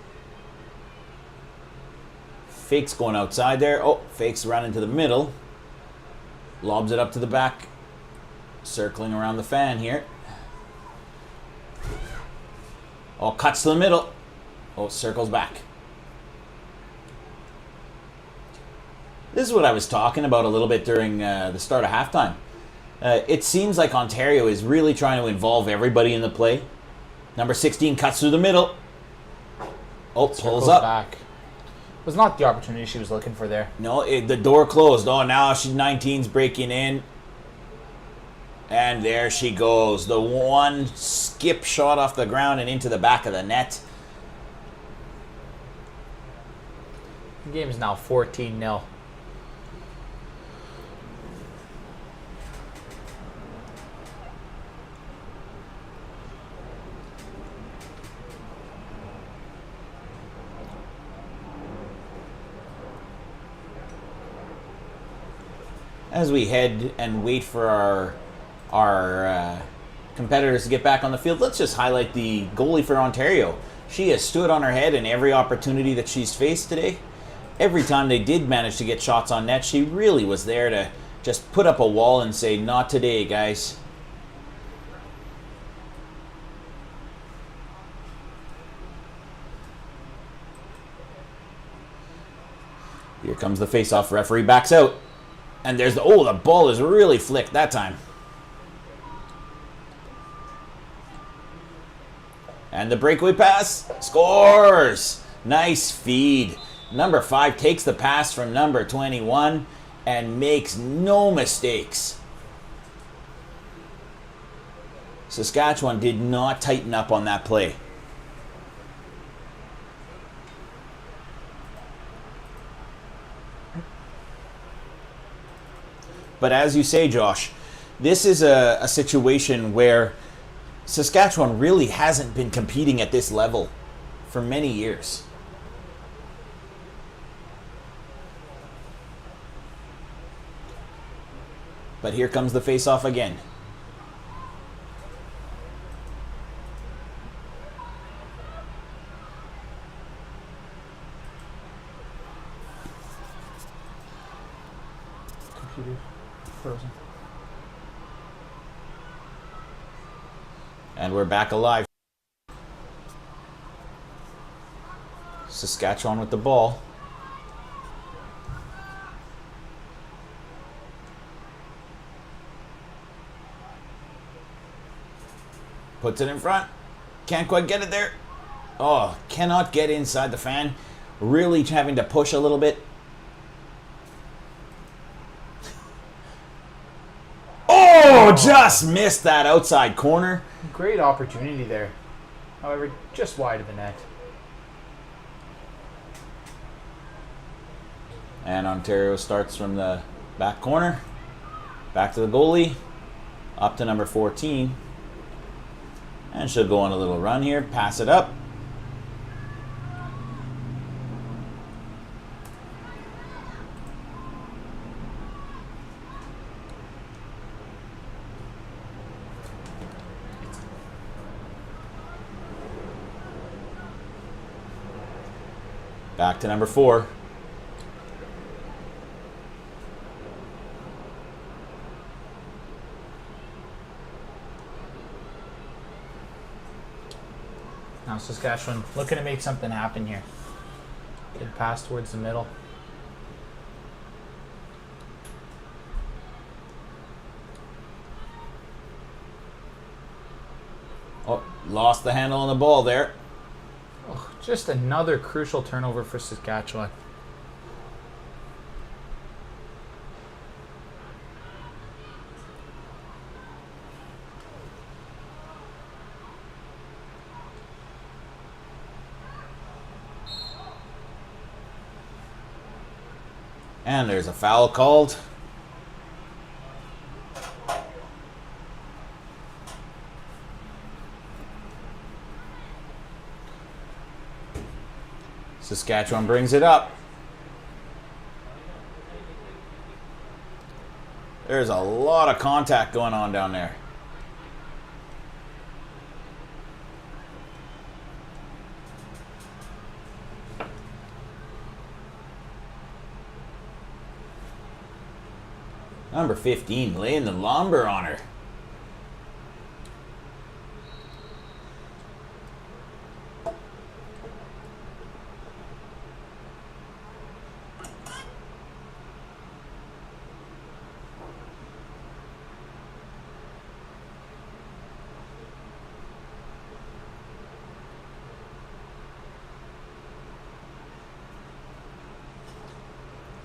Speaker 2: Fake's going outside there. Oh, fakes run into the middle. Lobs it up to the back. Circling around the fan here. Oh, cuts to the middle. Oh, circles back. This is what I was talking about a little bit during the start of halftime. It seems like Ontario is really trying to involve everybody in the play. Number 16 cuts through the middle. Oh, pulls
Speaker 3: Circles
Speaker 2: up.
Speaker 3: back. Was not the opportunity she was looking for there.
Speaker 2: No, the door closed. Oh, now she's 19's breaking in. And there she goes. The one skip shot off the ground and into the back of the net.
Speaker 3: The game is now 14-0.
Speaker 2: As we head and wait for our competitors to get back on the field, let's just highlight the goalie for Ontario. She has stood on her head in every opportunity that she's faced today. Every time they did manage to get shots on net, she really was there to just put up a wall and say, not today, guys. Here comes the face-off. Referee backs out. And there's the... Oh, the ball is really flicked that time. And the breakaway pass. Scores! Nice feed. Number 5 takes the pass from number 21 and makes no mistakes. Saskatchewan did not tighten up on that play. But as you say, Josh, this is a situation where Saskatchewan really hasn't been competing at this level for many years. But here comes the face-off again.
Speaker 3: Computer frozen.
Speaker 2: And we're back alive. Saskatchewan with the ball. Puts it in front. Can't quite get it there. Oh, cannot get inside the fan. Really having to push a little bit. Oh, just missed that outside corner.
Speaker 3: Great opportunity there. However, just wide of the net.
Speaker 2: And Ontario starts from the back corner. Back to the goalie. Up to number 14. And she'll go on a little run here. Pass it up. Back to number 4.
Speaker 3: Now Saskatchewan looking to make something happen here. Good pass towards the middle.
Speaker 2: Oh, lost the handle on the ball there.
Speaker 3: Oh, just another crucial turnover for Saskatchewan.
Speaker 2: And there's a foul called. Saskatchewan brings it up. There's a lot of contact going on down there. Number 15 laying the lumber on her.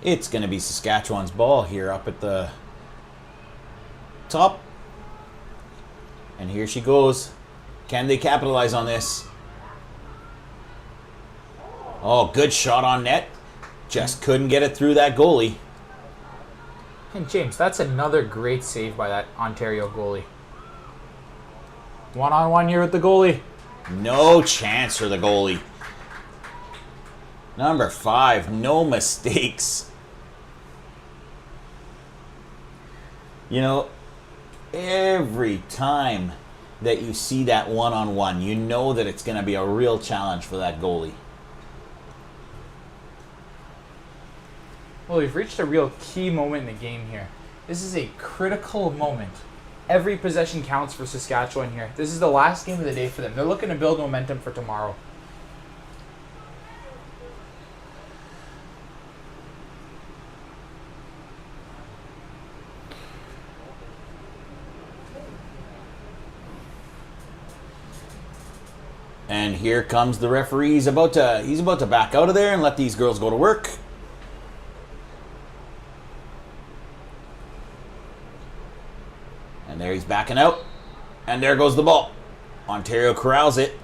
Speaker 2: It's going to be Saskatchewan's ball here up at the top. And here she goes. Can they capitalize on this? Oh, good shot on net. Just couldn't get it through that goalie.
Speaker 3: And James, that's another great save by that Ontario goalie. One-on-one here with the goalie.
Speaker 2: No chance for the goalie. Number 5, no mistakes. You know, every time that you see that one-on-one, you know that it's going to be a real challenge for that goalie.
Speaker 3: Well, we've reached a real key moment in the game here. This is a critical moment. Every possession counts for Saskatchewan here. This is the last game of the day for them. They're looking to build momentum for tomorrow.
Speaker 2: And here comes the referee. He's about to back out of there and let these girls go to work. And there he's backing out. And there goes the ball. Ontario corrals it.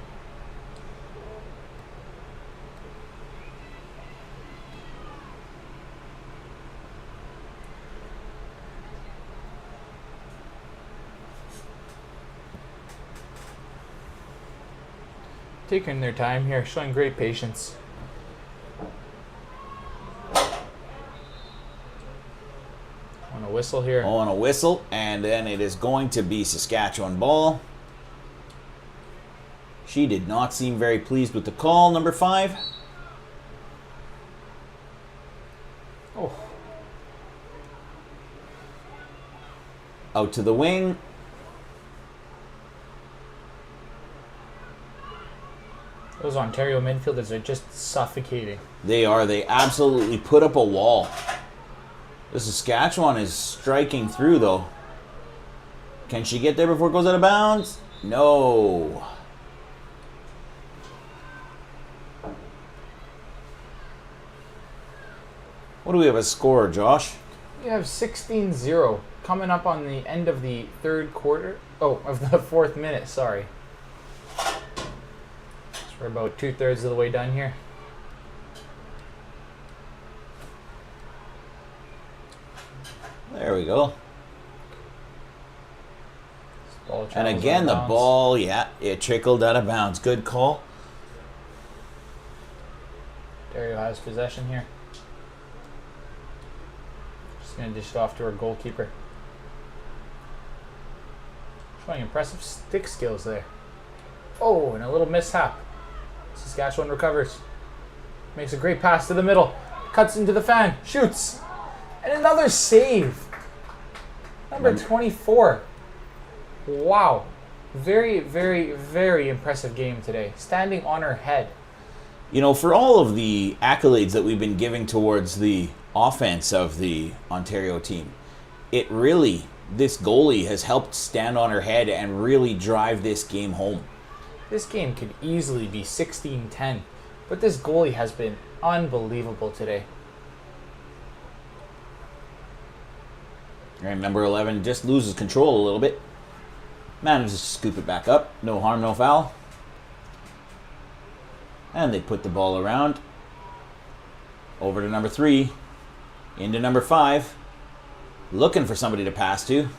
Speaker 3: Taking their time here, showing great patience. On a whistle here.
Speaker 2: On a whistle, and then it is going to be Saskatchewan ball. She did not seem very pleased with the call, number 5.
Speaker 3: Oh.
Speaker 2: Out to the wing.
Speaker 3: Those Ontario midfielders are just suffocating.
Speaker 2: They are. They absolutely put up a wall. The Saskatchewan is striking through, though. Can she get there before it goes out of bounds? No. What do we have a score, Josh?
Speaker 3: We have 16-0 coming up on the end of the third quarter. Oh, of the 4th minute, sorry. We're about 2/3 of the way done here.
Speaker 2: There we go.
Speaker 3: Ball
Speaker 2: And again, the
Speaker 3: out of bounds.
Speaker 2: ball, yeah, it trickled out of bounds. Good call.
Speaker 3: Ontario has possession here. Just going to dish it off to our goalkeeper. Showing impressive stick skills there. Oh, and a little mishap. Saskatchewan recovers. Makes a great pass to the middle. Cuts into the fan. Shoots. And another save. Number 24. Wow. Very, very, very impressive game today. Standing on her head.
Speaker 2: You know, for all of the accolades that we've been giving towards the offense of the Ontario team, this goalie has helped stand on her head and really drive this game home.
Speaker 3: This game could easily be 16-10, but this goalie has been unbelievable today.
Speaker 2: And number 11 just loses control a little bit. Manages to scoop it back up. No harm, no foul. And they put the ball around. Over to number 3. Into number 5. Looking for somebody to pass to.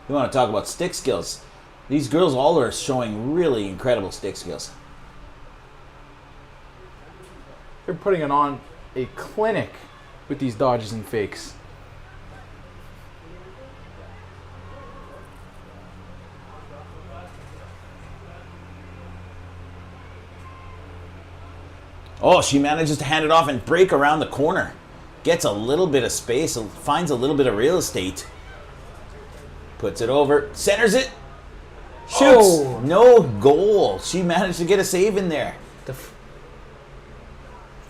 Speaker 2: You want to talk about stick skills. These girls all are showing really incredible stick skills.
Speaker 3: They're putting it on a clinic with these dodges and fakes.
Speaker 2: Oh, she manages to hand it off and break around the corner. Gets a little bit of space, finds a little bit of real estate. Puts it over, centers it, shoots.
Speaker 3: Oh.
Speaker 2: No goal. She managed to get a save in there.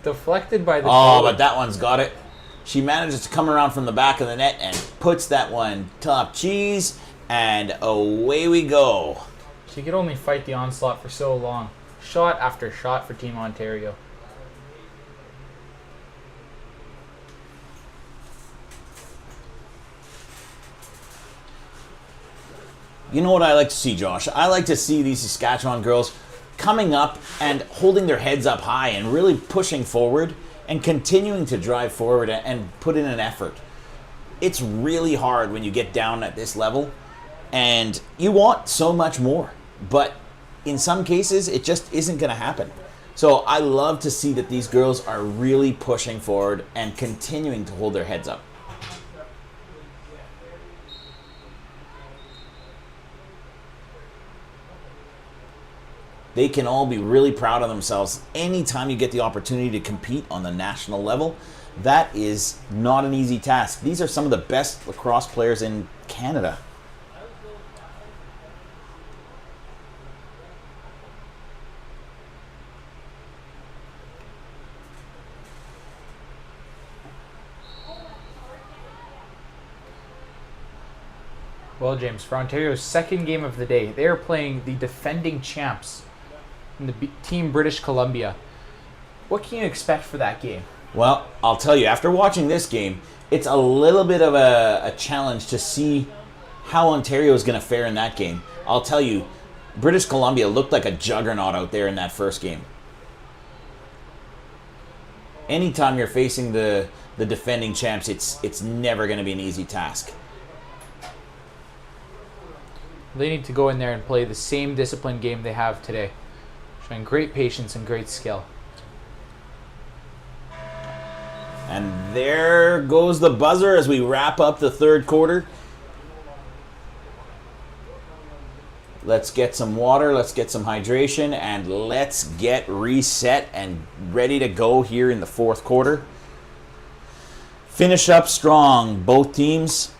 Speaker 3: Deflected by the
Speaker 2: Oh,
Speaker 3: goalie.
Speaker 2: but that one's got it. She manages to come around from the back of the net and puts that one top cheese, and away we go.
Speaker 3: She could only fight the onslaught for so long. Shot after shot for Team Ontario.
Speaker 2: You know what I like to see, Josh? I like to see these Saskatchewan girls coming up and holding their heads up high and really pushing forward and continuing to drive forward and put in an effort. It's really hard when you get down at this level and you want so much more, but in some cases it just isn't going to happen. So I love to see that these girls are really pushing forward and continuing to hold their heads up. They can all be really proud of themselves anytime you get the opportunity to compete on the national level. That is not an easy task. These are some of the best lacrosse players in Canada.
Speaker 3: Well, James, for Ontario's second game of the day, they are playing the defending champs in the team British Columbia. What can you expect for that game?
Speaker 2: Well, I'll tell you, after watching this game, it's a little bit of a challenge to see how Ontario is going to fare in that game. I'll tell you, British Columbia looked like a juggernaut out there in that first game. Anytime you're facing the defending champs, it's never going to be an easy task.
Speaker 3: They need to go in there and play the same disciplined game they have today, showing great patience and great skill.
Speaker 2: And there goes the buzzer as we wrap up the third quarter. Let's get some water, let's get some hydration, and let's get reset and ready to go here in the fourth quarter. Finish up strong, both teams.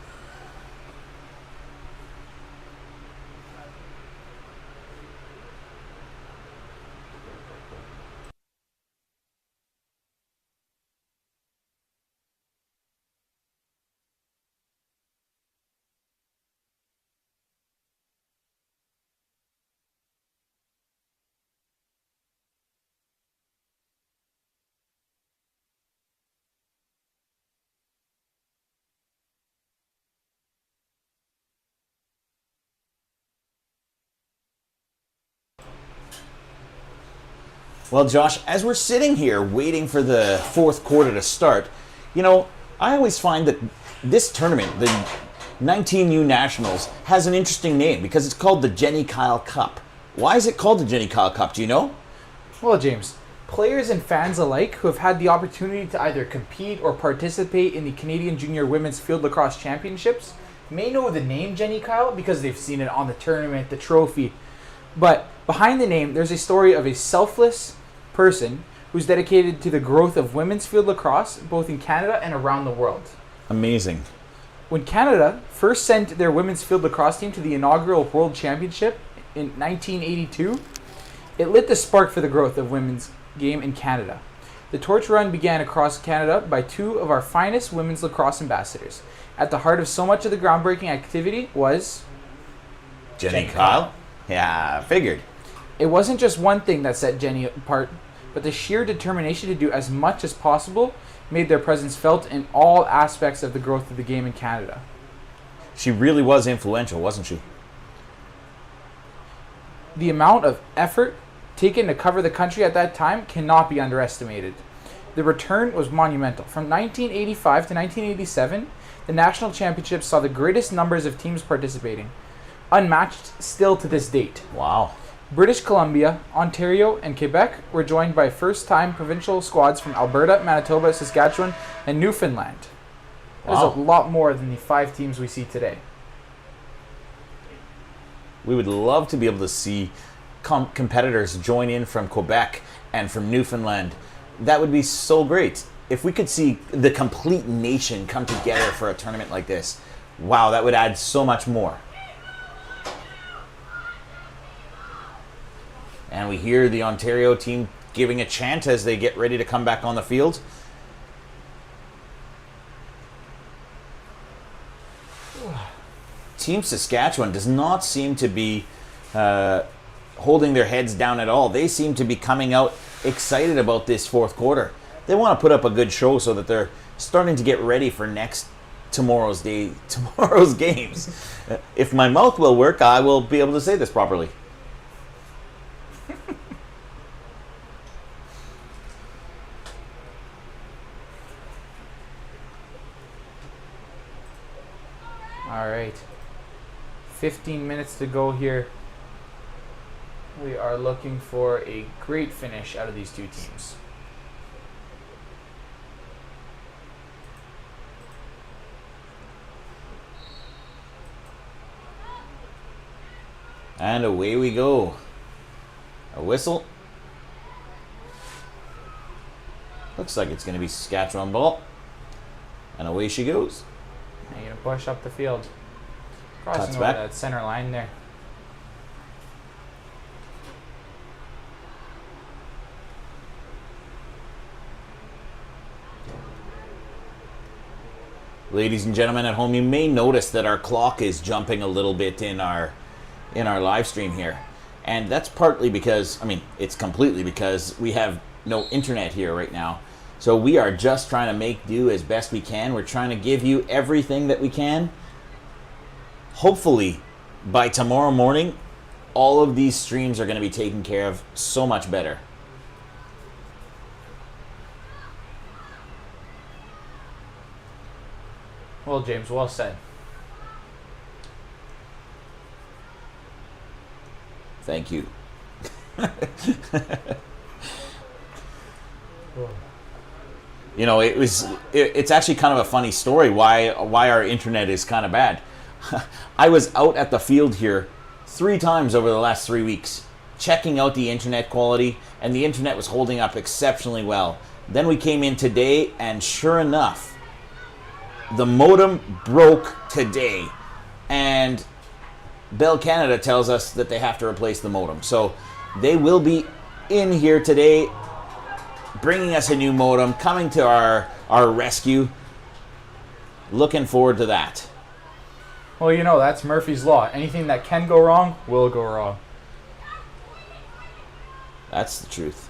Speaker 2: Well, Josh, as we're sitting here waiting for the fourth quarter to start, you know, I always find that this tournament, the 19U Nationals, has an interesting name because it's called the Jenny Kyle Cup. Why is it called the Jenny Kyle Cup? Do you know?
Speaker 3: Well, James, players and fans alike who have had the opportunity to either compete or participate in the Canadian Junior Women's Field Lacrosse Championships may know the name Jenny Kyle because they've seen it on the tournament, the trophy. But behind the name, there's a story of a selfless person who's dedicated to the growth of women's field lacrosse both in Canada and around the world.
Speaker 2: Amazing.
Speaker 3: When Canada first sent their women's field lacrosse team to the inaugural World Championship in 1982, it lit the spark for the growth of women's game in Canada. The torch run began across Canada by two of our finest women's lacrosse ambassadors. At the heart of so much of the groundbreaking activity was
Speaker 2: Jenny Kyle? Yeah, I figured.
Speaker 3: It wasn't just one thing that set Jenny apart, but the sheer determination to do as much as possible made their presence felt in all aspects of the growth of the game in Canada.
Speaker 2: She really was influential, wasn't she?
Speaker 3: The amount of effort taken to cover the country at that time cannot be underestimated. The return was monumental. From 1985 to 1987, the national championships saw the greatest numbers of teams participating, unmatched still to this date.
Speaker 2: Wow.
Speaker 3: British Columbia, Ontario, and Quebec were joined by first-time provincial squads from Alberta, Manitoba, Saskatchewan, and Newfoundland. That is a lot more than the 5 teams we see today.
Speaker 2: We would love to be able to see competitors join in from Quebec and from Newfoundland. That would be so great. If we could see the complete nation come together for a tournament like this, wow, that would add so much more. And we hear the Ontario team giving a chant as they get ready to come back on the field. Team Saskatchewan does not seem to be holding their heads down at all. They seem to be coming out excited about this fourth quarter. They want to put up a good show so that they're starting to get ready for next tomorrow's games. If my mouth will work, I will be able to say this properly.
Speaker 3: All right. 15 minutes to go here. We are looking for a great finish out of these two teams.
Speaker 2: And away we go. A whistle. Looks like it's going to be Saskatchewan ball. And away she goes.
Speaker 3: And you're going to push up the field. Crossing
Speaker 2: Cuts
Speaker 3: over
Speaker 2: back.
Speaker 3: that center line there.
Speaker 2: Ladies and gentlemen at home, you may notice that our clock is jumping a little bit in our live stream here. And that's partly because, it's completely because we have no internet here right now. So we are just trying to make do as best we can. We're trying to give you everything that we can. Hopefully, by tomorrow morning, all of these streams are going to be taken care of so much better.
Speaker 3: Well, James, well said.
Speaker 2: Thank you. You know, it's actually kind of a funny story why our internet is kind of bad. I was out at the field here 3 times over the last 3 weeks, checking out the internet quality, and the internet was holding up exceptionally well. Then we came in today, and sure enough, the modem broke today, and Bell Canada tells us that they have to replace the modem. So they will be in here today, bringing us a new modem, coming to our rescue. Looking forward to that.
Speaker 3: Well, you know, that's Murphy's Law. Anything that can go wrong will go wrong.
Speaker 2: That's the truth.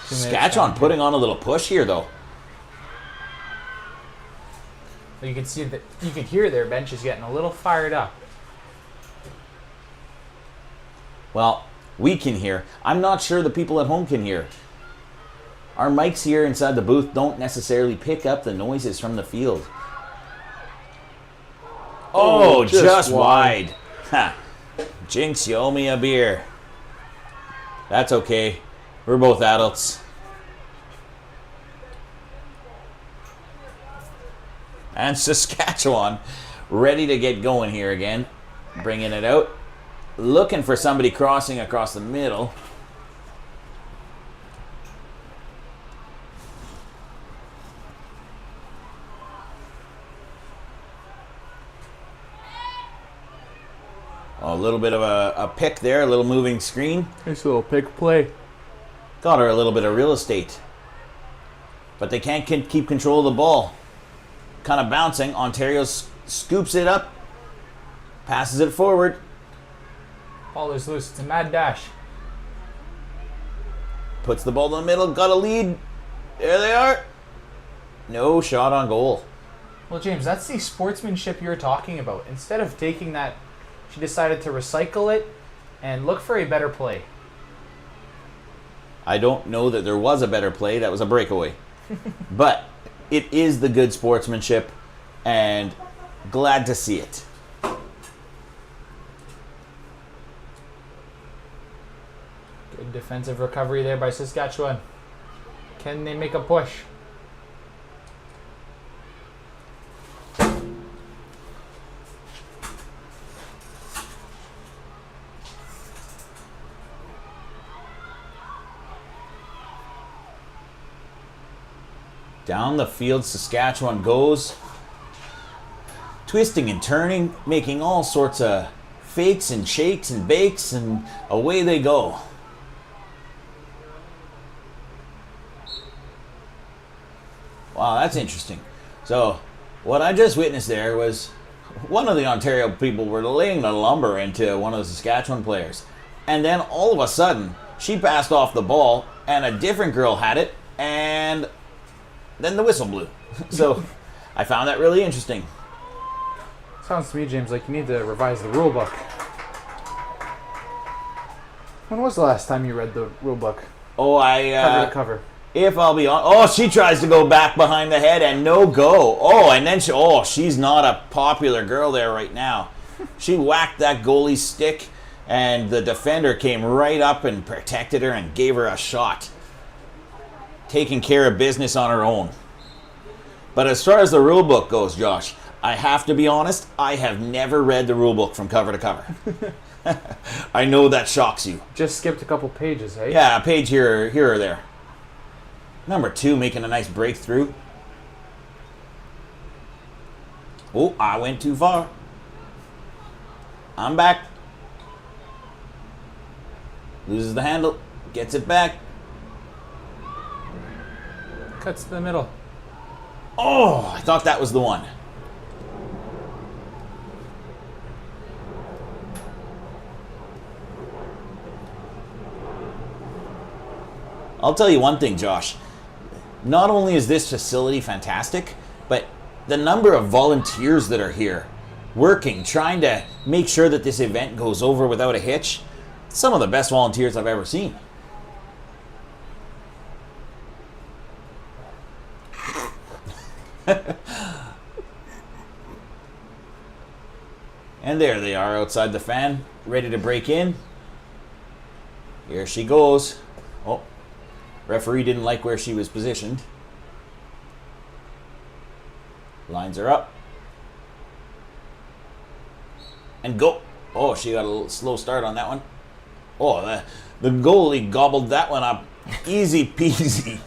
Speaker 2: Saskatchewan putting on a little push here, though.
Speaker 3: You can see that, you can hear their bench is getting a little fired up.
Speaker 2: Well, we can hear. I'm not sure the people at home can hear. Our mics here inside the booth don't necessarily pick up the noises from the field. Oh, just wide. Ha. Jinx, you owe me a beer. That's okay. We're both adults. And Saskatchewan ready to get going here again. Bringing it out. Looking for somebody crossing across the middle. A little bit of a pick there, a little moving screen.
Speaker 3: Nice little pick play.
Speaker 2: Got her a little bit of real estate. But they can't keep control of the ball. Kind of bouncing. Ontario scoops it up. Passes it forward.
Speaker 3: Ball is loose. It's a mad dash.
Speaker 2: Puts the ball in the middle. Got a lead. There they are. No shot on goal.
Speaker 3: Well, James, that's the sportsmanship you're talking about. Instead of taking that, she decided to recycle it and look for a better play.
Speaker 2: I don't know that there was a better play. That was a breakaway. But it is the good sportsmanship, and glad to see it.
Speaker 3: Good defensive recovery there by Saskatchewan. Can they make a push?
Speaker 2: Down the field, Saskatchewan goes. Twisting and turning, making all sorts of fakes and shakes and bakes, and away they go. Wow, that's interesting. So, what I just witnessed there was one of the Ontario people were laying the lumber into one of the Saskatchewan players. And then all of a sudden, she passed off the ball, and a different girl had it, and then the whistle blew. So I found that really interesting.
Speaker 3: Sounds to me, James, like you need to revise the rule book. When was the last time you read the rule book?
Speaker 2: Oh,
Speaker 3: Cover to cover.
Speaker 2: If I'll be on, oh, she tries to go back behind the head and no go. Oh, and then she's not a popular girl there right now. She whacked that goalie's stick, and the defender came right up and protected her and gave her a shot. Taking care of business on her own. But as far as the rule book goes, Josh, I have to be honest, I have never read the rule book from cover to cover. I know that shocks you.
Speaker 3: Just skipped a couple pages, eh?
Speaker 2: Yeah, a page here or there. Number 2 making a nice breakthrough. Oh, I went too far. I'm back. Loses the handle. Gets it back.
Speaker 3: Cuts to the middle.
Speaker 2: Oh, I thought that was the one. I'll tell you one thing, Josh. Not only is this facility fantastic, but the number of volunteers that are here working, trying to make sure that this event goes over without a hitch, some of the best volunteers I've ever seen. And there they are outside the fan, ready to break in. Here she goes. Oh, referee didn't like where she was positioned. Lines are up. And go. Oh, she got a little slow start on that one. Oh, the goalie gobbled that one up. Easy peasy.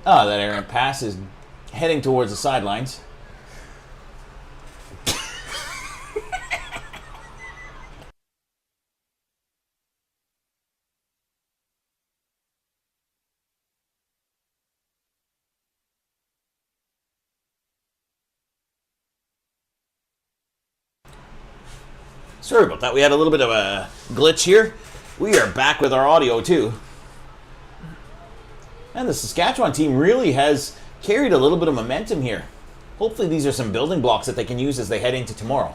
Speaker 2: Oh, that errant pass is heading towards the sidelines. Sorry about that. We had a little bit of a glitch here. We are back with our audio too. And the Saskatchewan team really has carried a little bit of momentum here. Hopefully these are some building blocks that they can use as they head into tomorrow.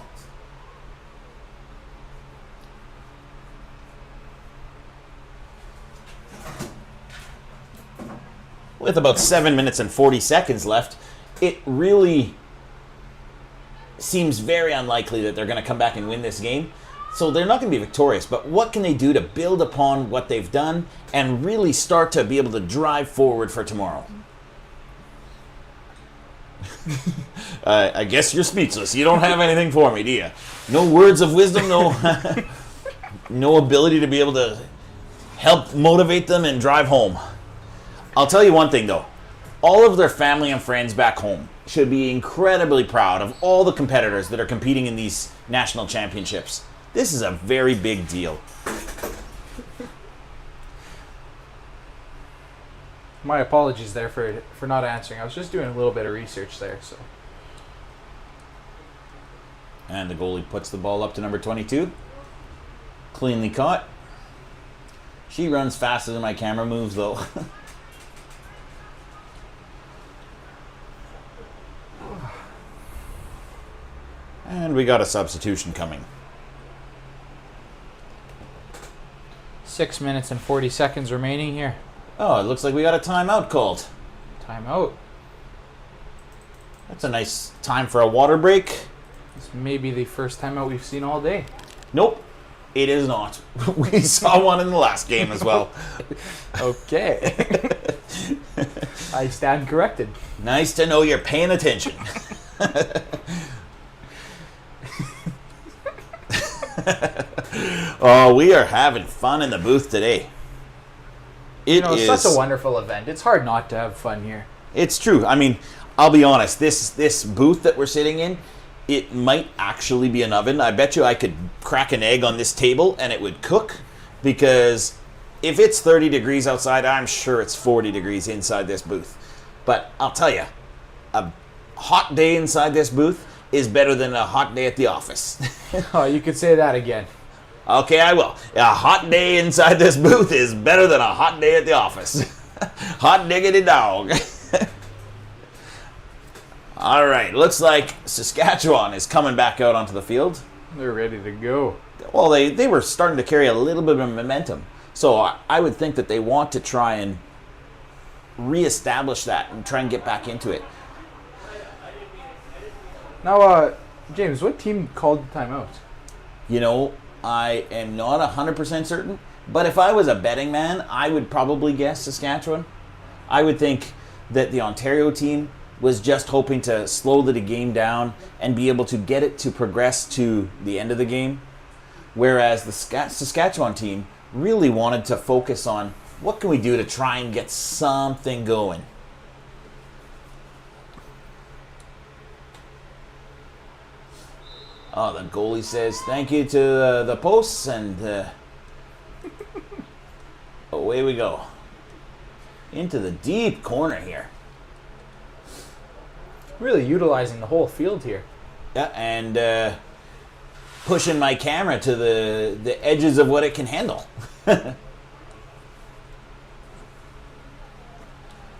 Speaker 2: With about 7 minutes and 40 seconds left, it really seems very unlikely that they're going to come back and win this game. So they're not going to be victorious, but what can they do to build upon what they've done and really start to be able to drive forward for tomorrow? I guess you're speechless. You don't have anything for me, do you? No words of wisdom, no ability to be able to help motivate them and drive home. I'll tell you one thing, though. All of their family and friends back home should be incredibly proud of all the competitors that are competing in these national championships. This is a very big deal.
Speaker 3: My apologies there for not answering. I was just doing a little bit of research there. So.
Speaker 2: And the goalie puts the ball up to number 22. Cleanly caught. She runs faster than my camera moves, though. And we got a substitution coming.
Speaker 3: 6 minutes and 40 seconds remaining here.
Speaker 2: Oh, it looks like we got a timeout called.
Speaker 3: Timeout.
Speaker 2: That's a nice time for a water break.
Speaker 3: This may be the first timeout we've seen all day.
Speaker 2: Nope, it is not. We saw one in the last game as well.
Speaker 3: Okay. I stand corrected.
Speaker 2: Nice to know you're paying attention. Oh, we are having fun in the booth today.
Speaker 3: It's such a wonderful event. It's hard not to have fun here.
Speaker 2: It's true. I mean, I'll be honest. This booth that we're sitting in, it might actually be an oven. I bet you I could crack an egg on this table and it would cook, because if it's 30 degrees outside, I'm sure it's 40 degrees inside this booth. But I'll tell you, a hot day inside this booth is better than a hot day at the office.
Speaker 3: Oh, you could say that again.
Speaker 2: Okay, I will. A hot day inside this booth is better than a hot day at the office. Hot diggity dog. All right, looks like Saskatchewan is coming back out onto the field.
Speaker 3: They're ready to go.
Speaker 2: Well, they were starting to carry a little bit of momentum. So I would think that they want to try and reestablish that and try and get back into it.
Speaker 3: Now, James, what team called the timeout?
Speaker 2: You know, I am not 100% certain, but if I was a betting man, I would probably guess Saskatchewan. I would think that the Ontario team was just hoping to slow the game down and be able to get it to progress to the end of the game, whereas the Saskatchewan team really wanted to focus on what can we do to try and get something going. Oh, the goalie says thank you to the posts, and away we go. Into the deep corner here.
Speaker 3: Really utilizing the whole field here.
Speaker 2: Yeah, and pushing my camera to the edges of what it can handle.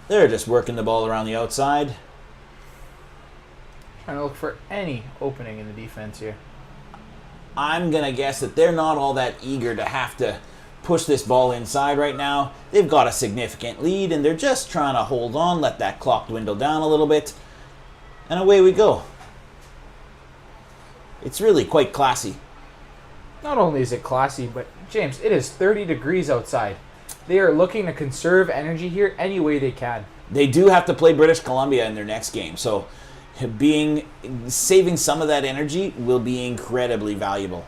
Speaker 2: They're just working the ball around the outside.
Speaker 3: Trying to look for any opening in the defense here.
Speaker 2: I'm going to guess that they're not all that eager to have to push this ball inside right now. They've got a significant lead, and they're just trying to hold on, let that clock dwindle down a little bit, and away we go. It's really quite classy.
Speaker 3: Not only is it classy, but James, it is 30 degrees outside. They are looking to conserve energy here any way they can.
Speaker 2: They do have to play British Columbia in their next game, so saving some of that energy will be incredibly valuable.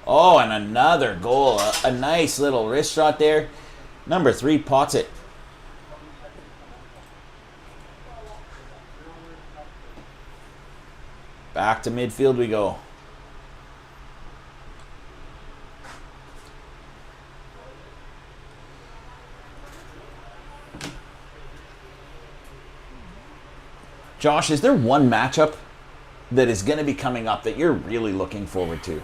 Speaker 2: Oh, and another goal. A nice little wrist shot there. Number 3 pots it. Back to midfield we go. Josh, is there one matchup that is going to be coming up that you're really looking forward to?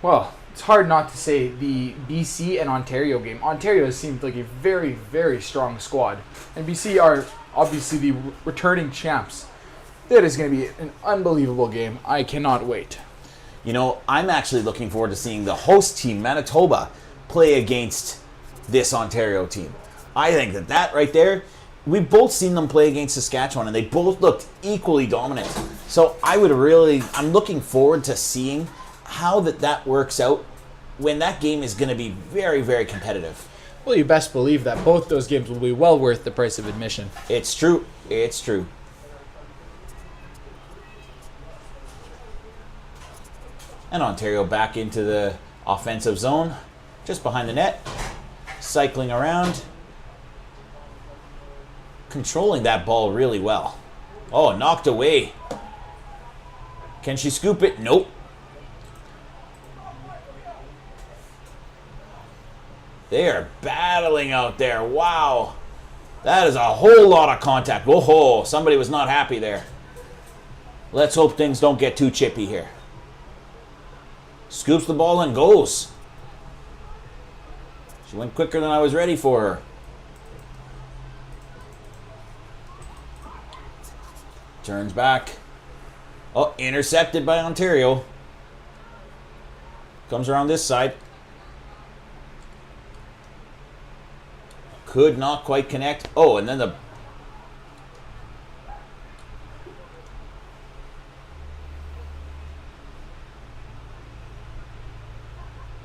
Speaker 3: Well, it's hard not to say the BC and Ontario game. Ontario has seemed like a very, very strong squad. And BC are obviously the returning champs. That is going to be an unbelievable game. I cannot wait.
Speaker 2: You know, I'm actually looking forward to seeing the host team, Manitoba, play against this Ontario team. I think that right there, we've both seen them play against Saskatchewan, and they both looked equally dominant. So I'm looking forward to seeing how that works out when that game is going to be very, very competitive.
Speaker 3: Well, you best believe that both those games will be well worth the price of admission.
Speaker 2: It's true. It's true. And Ontario back into the offensive zone, just behind the net, cycling around, controlling that ball really well. Oh, knocked away. Can she scoop it? Nope. They are battling out there. Wow. That is a whole lot of contact. Whoa, somebody was not happy there. Let's hope things don't get too chippy here. Scoops the ball and goes. She went quicker than I was ready for her. Turns back. Oh, intercepted by Ontario. Comes around this side. Could not quite connect. Oh, and then the...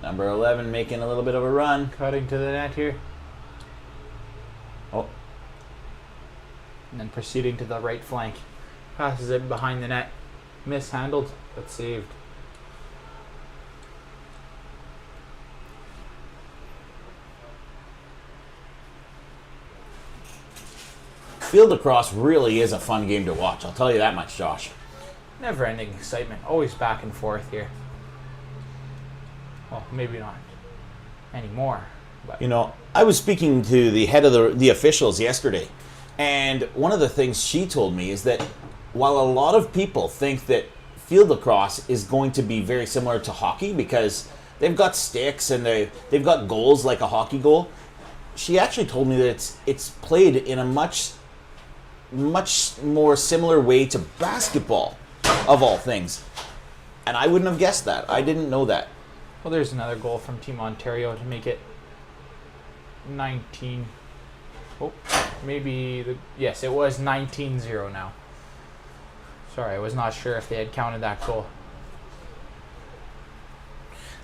Speaker 2: Number 11 making a little bit of a run.
Speaker 3: Cutting to the net here.
Speaker 2: Oh.
Speaker 3: And then proceeding to the right flank. Passes it behind the net. Mishandled, but saved.
Speaker 2: Field lacrosse really is a fun game to watch. I'll tell you that much, Josh.
Speaker 3: Never-ending excitement. Always back and forth here. Well, maybe not anymore. But
Speaker 2: You know, I was speaking to the head of the officials yesterday, and one of the things she told me is that while a lot of people think that field lacrosse is going to be very similar to hockey because they've got sticks and they've got goals like a hockey goal, she actually told me that it's played in a much more similar way to basketball, of all things. And I wouldn't have guessed that. I didn't know that.
Speaker 3: well, there's another goal from Team Ontario to make it 19. Oh, yes, it was 19-0 now. Sorry, I was not sure if they had counted that goal.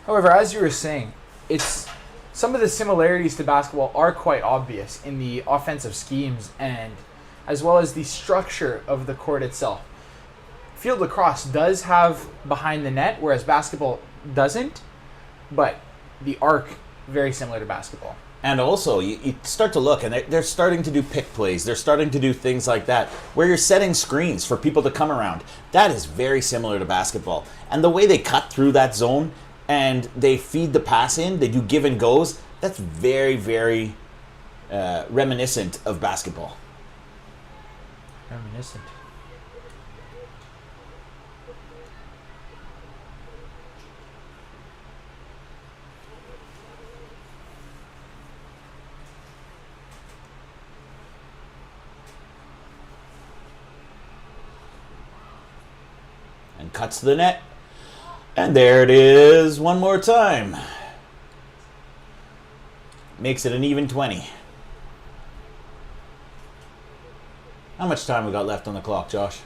Speaker 3: However, as you were saying, it's some of the similarities to basketball are quite obvious in the offensive schemes and as well as the structure of the court itself. Field lacrosse does have behind the net, whereas basketball doesn't, but the arc very similar to basketball.
Speaker 2: And also, you start to look, and they're starting to do pick plays. They're starting to do things like that, where you're setting screens for people to come around. That is very similar to basketball. And the way they cut through that zone and they feed the pass in, they do give and goes, that's very, very reminiscent of basketball.
Speaker 3: Reminiscent.
Speaker 2: And cuts to the net. And there it is one more time. Makes it an even 20. How much time we got left on the clock, Josh?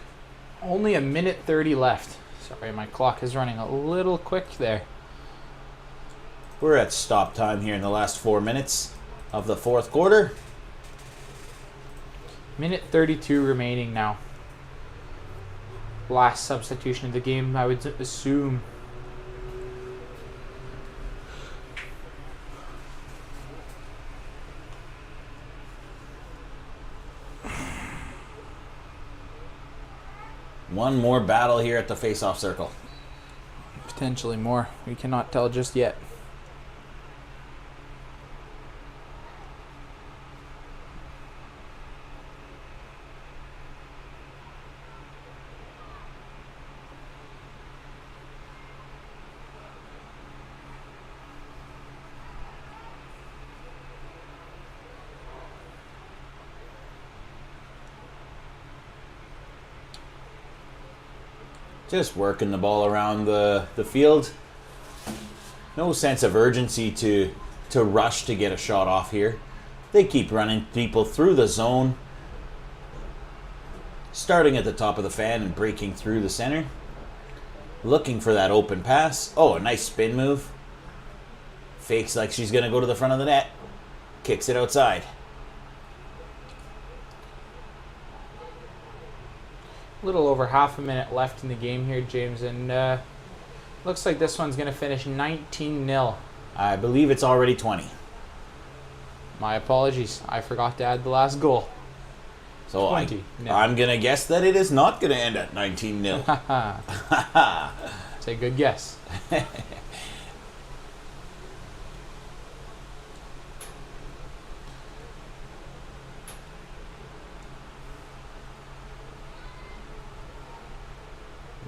Speaker 3: Only a minute 30 left. Sorry, my clock is running a little quick there.
Speaker 2: We're at stop time here in the last 4 minutes of the fourth quarter.
Speaker 3: Minute 32 remaining now. Last substitution of the game, I would assume.
Speaker 2: One more battle here at the face-off circle.
Speaker 3: Potentially more. We cannot tell just yet.
Speaker 2: Just working the ball around the field. No sense of urgency to rush to get a shot off here. They keep running people through the zone. Starting at the top of the fan and breaking through the center. Looking for that open pass. Oh, a nice spin move. Fakes like she's going to go to the front of the net. Kicks it outside.
Speaker 3: A little over half a minute left in the game here, James, and looks like this one's going to finish 19-0.
Speaker 2: I believe it's already 20.
Speaker 3: My apologies. I forgot to add the last goal.
Speaker 2: So
Speaker 3: 20.
Speaker 2: I'm going to guess that it is not going to end at 19-0.
Speaker 3: It's a good guess.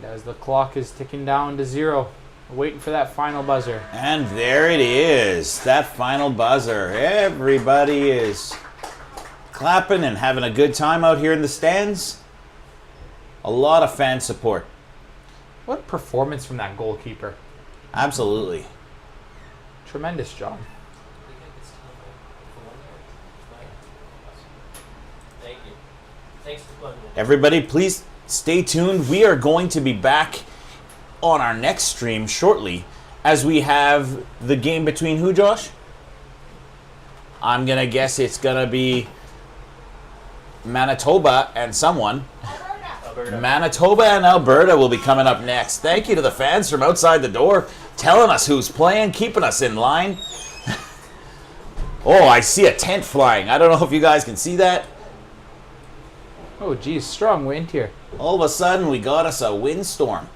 Speaker 3: As the clock is ticking down to 0, waiting for that final buzzer.
Speaker 2: And there it is, that final buzzer. Everybody is clapping and having a good time out here in the stands. A lot of fan support.
Speaker 3: What a performance from that goalkeeper.
Speaker 2: Absolutely.
Speaker 3: Tremendous job.
Speaker 4: Thank you. Thanks for playing.
Speaker 2: Everybody, please stay tuned. We are going to be back on our next stream shortly as we have the game between who, Josh? I'm going to guess it's going to be Manitoba and someone.
Speaker 4: Alberta.
Speaker 2: Manitoba and Alberta will be coming up next. Thank you to the fans from outside the door telling us who's playing, keeping us in line. Oh, I see a tent flying. I don't know if you guys can see that.
Speaker 3: Oh, geez, strong wind here.
Speaker 2: All of a sudden, we got us a windstorm.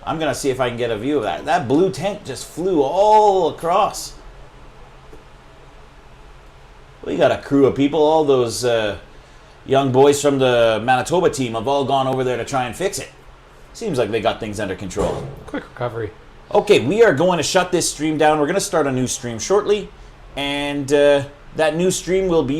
Speaker 2: I'm going to see if I can get a view of that. That blue tent just flew all across. We got a crew of people. All those young boys from the Manitoba team have all gone over there to try and fix it. Seems like they got things under control.
Speaker 3: Quick recovery.
Speaker 2: Okay, we are going to shut this stream down. We're going to start a new stream shortly, and that new stream will be